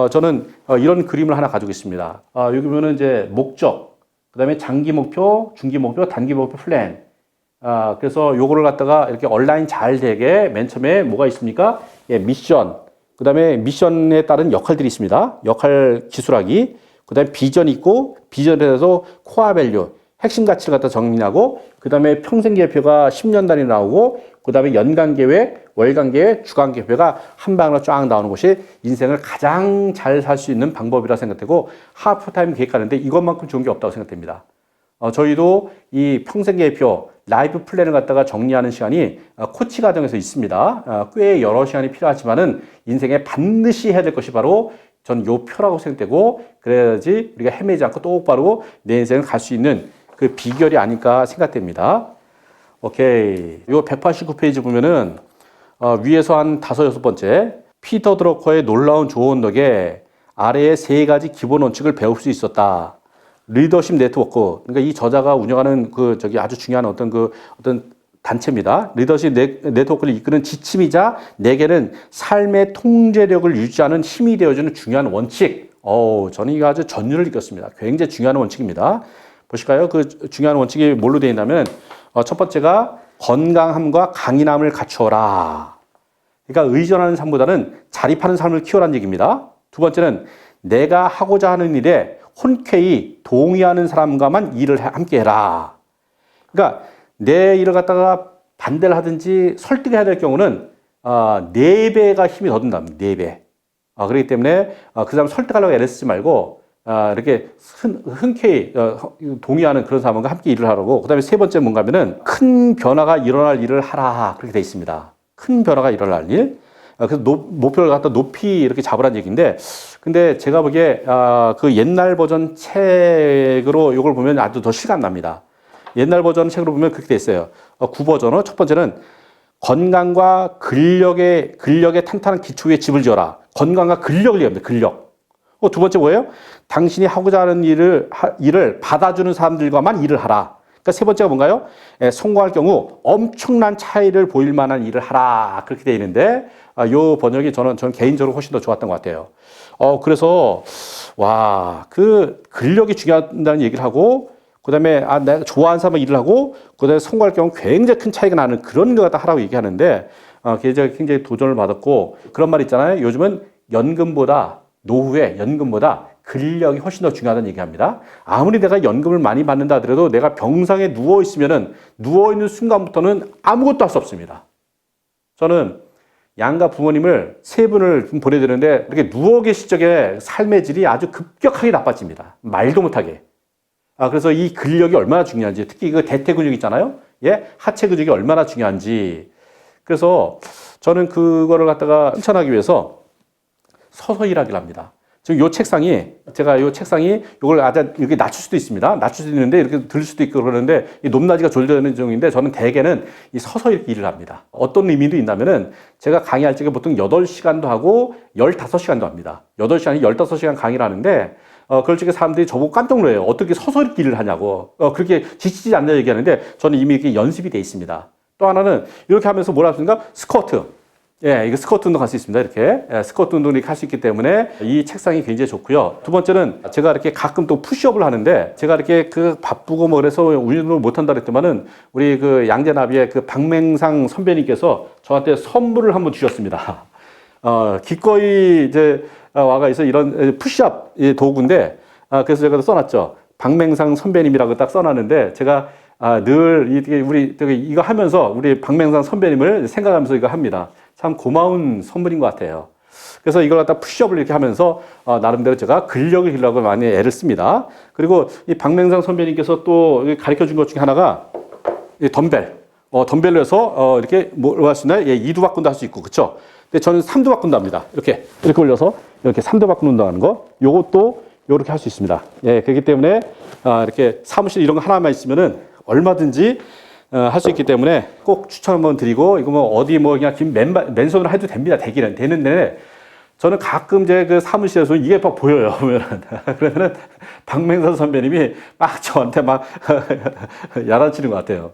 저는 이런 그림을 하나 가지고 있습니다. 여기 보면은 이제 목적, 그 다음에 장기 목표, 중기 목표, 단기 목표 플랜. 그래서 요거를 갖다가 이렇게 온라인 잘 되게 맨 처음에 뭐가 있습니까? 미션. 그 다음에 미션에 따른 역할들이 있습니다. 역할 기술하기. 그 다음에 비전 있고, 비전에 대해서 코어 밸류. 핵심 가치를 갖다 정리하고, 그 다음에 평생 계획표가 10년 단위 나오고, 그 다음에 연간 계획, 월간 계획, 주간 계획표가 한 방으로 쫙 나오는 것이 인생을 가장 잘 살 수 있는 방법이라 생각되고, 하프타임 계획하는데 이것만큼 좋은 게 없다고 생각됩니다. 저희도 이 평생 계획표, 라이프 플랜을 갖다가 정리하는 시간이 코치 과정에서 있습니다. 꽤 여러 시간이 필요하지만은 인생에 반드시 해야 될 것이 바로 전 요 표라고 생각되고, 그래야지 우리가 헤매지 않고 똑바로 내 인생을 갈 수 있는 그 비결이 아닐까 생각됩니다. 오케이. 요 189페이지 보면은, 위에서 한 5-6번째, 피터 드러커의 놀라운 조언 덕에 아래의 3가지 기본 원칙을 배울 수 있었다. 리더십 네트워크. 그러니까 이 저자가 운영하는 아주 중요한 어떤 단체입니다. 리더십 네트워크를 이끄는 지침이자 내게는 삶의 통제력을 유지하는 힘이 되어주는 중요한 원칙. 저는 이거 아주 전율을 느꼈습니다. 굉장히 중요한 원칙입니다. 보실까요? 그 중요한 원칙이 뭘로 되어 있냐면, 첫 번째가 건강함과 강인함을 갖추어라. 그러니까 의존하는 삶보다는 자립하는 삶을 키워라는 얘기입니다. 두 번째는 내가 하고자 하는 일에 흔쾌히 동의하는 사람과만 일을 함께 해라. 그러니까 내 일을 갖다가 반대를 하든지 설득해야 될 경우는 4배가 힘이 더 든답니다. 4배. 그렇기 때문에 그 사람 설득하려고 애를 쓰지 말고 이렇게 흔쾌히 동의하는 그런 사람과 함께 일을 하라고. 그 다음에 세 번째 뭔가 하면은 큰 변화가 일어날 일을 하라. 그렇게 돼 있습니다. 큰 변화가 일어날 일. 그래서 목표를 갖다 높이 이렇게 잡으라는 얘기인데, 근데 제가 보기에 그 옛날 버전 책으로 이걸 보면 아주 더 실감납니다. 옛날 버전 책으로 보면 그렇게 돼 있어요. 9버전은 첫 번째는 건강과 근력의 탄탄한 기초 위에 집을 지어라. 건강과 근력을 얘기합니다. 근력. 두 번째 뭐예요? 당신이 하고자 하는 일을 받아주는 사람들과만 일을 하라. 그러니까 세 번째가 뭔가요? 성공할 경우 엄청난 차이를 보일 만한 일을 하라. 그렇게 되어 있는데, 요 번역이 저는 개인적으로 훨씬 더 좋았던 것 같아요. 그래서, 그 근력이 중요하다는 얘기를 하고, 그 다음에, 내가 좋아하는 사람과 일을 하고, 그 다음에 성공할 경우 굉장히 큰 차이가 나는 그런 걸 갖다 하라고 얘기하는데, 굉장히 도전을 받았고, 그런 말 있잖아요. 요즘은 노후에 연금보다 근력이 훨씬 더 중요하다는 얘기합니다. 아무리 내가 연금을 많이 받는다 하더라도 내가 병상에 누워있으면은, 누워있는 순간부터는 아무것도 할 수 없습니다. 저는 양가 부모님을 3분을 좀 보내드리는데, 이렇게 누워 계실 적에 삶의 질이 아주 급격하게 나빠집니다. 말도 못하게. 그래서 이 근력이 얼마나 중요한지, 특히 그 대퇴 근육 있잖아요. 하체 근육이 얼마나 중요한지. 그래서 저는 그거를 갖다가 실천하기 위해서 서서 일하기를 합니다. 지금 제가 요 책상이 요걸 아주 이렇게 낮출 수도 있습니다. 낮출 수도 있는데 이렇게 들 수도 있고 그러는데 이 높낮이가 조절되는 중인데, 저는 대개는 이 서서 이렇게 일을 합니다. 어떤 의미도 있냐면은 제가 강의할 적에 보통 8시간도 하고 15시간도 합니다. 8시간이 15시간 강의를 하는데, 그럴 적에 사람들이 저보고 깜짝 놀라요. 어떻게 서서 이렇게 일을 하냐고. 그렇게 지치지 않나 얘기하는데, 저는 이미 이렇게 연습이 돼 있습니다. 또 하나는 이렇게 하면서 뭘 하십니까? 스쿼트. 이거 스쿼트 운동 할 수 있습니다. 이렇게. 스쿼트 운동 이렇게 할 수 있기 때문에 이 책상이 굉장히 좋고요. 두 번째는 제가 이렇게 가끔 또 푸시업을 하는데, 제가 이렇게 바쁘고 뭐 그래서 운동을 못 한다 그랬더만은 우리 양재나비의 박맹상 선배님께서 저한테 선물을 한번 주셨습니다. 기꺼이 와가 있어 이런 푸시업 도구인데, 그래서 제가 써놨죠. 박맹상 선배님이라고 딱 써놨는데, 제가 늘 이거 하면서 우리 박맹상 선배님을 생각하면서 이거 합니다. 참 고마운 선물인 것 같아요. 그래서 이걸 갖다 푸시업을 이렇게 하면서 나름대로 제가 근력을 기르려고 많이 애를 씁니다. 그리고 이 박맹상 선배님께서 또 가르쳐 준 것 중에 하나가 이 덤벨로 해서 이렇게 뭐 할 수 있나요? 2두 박근도 할 수 있고, 그렇죠? 근데 저는 3두 박근도 합니다. 이렇게 올려서 이렇게 3두 박근 운동하는 거, 요것도 이렇게 할 수 있습니다. 그렇기 때문에 이렇게 사무실 이런 거 하나만 있으면은 얼마든지 할 수 있기 때문에 꼭 추천 한번 드리고, 이거 뭐 어디 뭐 그냥 맨손으로 해도 됩니다. 되는데, 저는 가끔 그 사무실에서 이게 막 보여요. 그러면은 박맹선 선배님이 막 저한테 막 야단치는 것 같아요.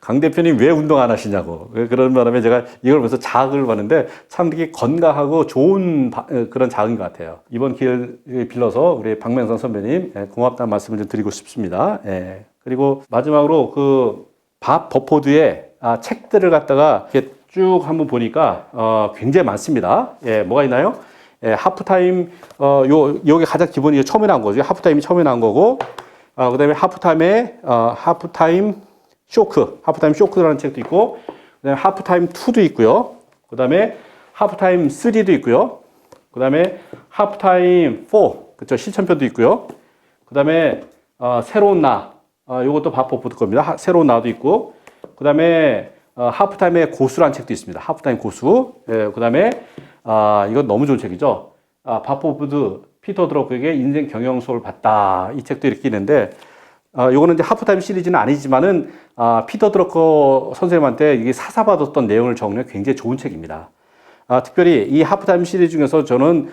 강 대표님 왜 운동 안 하시냐고. 그런 바람에 제가 이걸 보면서 자극을 받는데, 참 되게 건강하고 좋은 그런 자극인 것 같아요. 이번 기회를 빌려서 우리 박맹선 선배님 고맙다는 말씀을 좀 드리고 싶습니다. 그리고 마지막으로 밥 버포드의 책들을 갖다가 이렇게 쭉 한번 보니까 굉장히 많습니다. 뭐가 있나요? 하프타임, 요게 가장 기본이 처음에 나온 거죠. 하프타임이 처음에 나온 거고, 그다음에 하프타임 쇼크라는 책도 있고, 그다음에 하프타임 2도 있고요. 그다음에 하프타임 3도 있고요. 그다음에 하프타임 4, 그렇죠? 실천편도 있고요. 그다음에 새로운 나, 요것도 바포포드 겁니다. 새로운 나도 있고, 그다음에 하프타임의 고수라는 책도 있습니다. 하프타임 고수. 예, 그다음에 이건 너무 좋은 책이죠. 바포포드 피터 드러크에게 인생 경영 수업을 받다. 이 책도 이렇게 있는데, 요거는 이제 하프타임 시리즈는 아니지만은 피터 드러커 선생님한테 이게 사사받았던 내용을 적는 굉장히 좋은 책입니다. 특별히 이 하프타임 시리즈 중에서 저는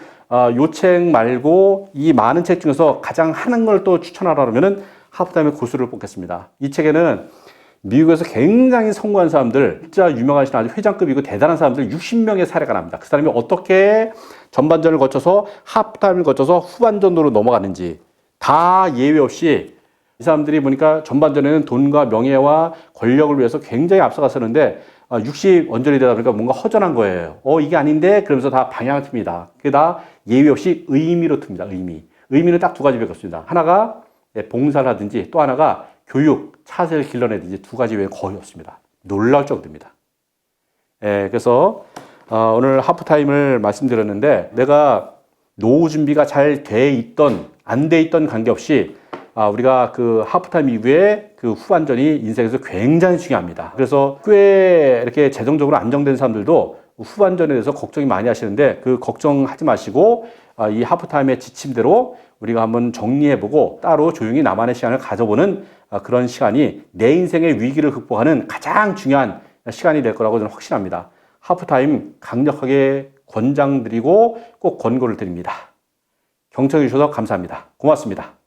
요 책 말고 이 많은 책 중에서 가장 하는 걸 또 추천하라면은 하프타임의 고수를 뽑겠습니다. 이 책에는 미국에서 굉장히 성공한 사람들, 진짜 유명하신 아주 회장급이고 대단한 사람들 60명의 사례가 납니다. 그 사람이 어떻게 전반전을 거쳐서 하프타임을 거쳐서 후반전으로 넘어가는지 다 예외 없이 이 사람들이 보니까 전반전에는 돈과 명예와 권력을 위해서 굉장히 앞서갔었는데 60 원전이 되다 보니까 뭔가 허전한 거예요. 이게 아닌데? 그러면서 다 방향을 틉니다. 그게 다 예외 없이 의미로 틉니다. 의미는 딱 두 가지밖에 없습니다. 하나가 봉사를 하든지 또 하나가 교육, 차세를 길러내든지 두 가지 외에 거의 없습니다. 놀라울 정도입니다. 그래서 오늘 하프타임을 말씀드렸는데 내가 노후 준비가 잘 돼 있던 안 돼 있던 관계없이 우리가 그 하프타임 이후에 그 후반전이 인생에서 굉장히 중요합니다. 그래서 꽤 이렇게 재정적으로 안정된 사람들도 후반전에 대해서 걱정이 많이 하시는데 그 걱정하지 마시고 이 하프타임의 지침대로 우리가 한번 정리해보고 따로 조용히 나만의 시간을 가져보는 그런 시간이 내 인생의 위기를 극복하는 가장 중요한 시간이 될 거라고 저는 확신합니다. 하프타임 강력하게 권장드리고 꼭 권고를 드립니다. 경청해 주셔서 감사합니다. 고맙습니다.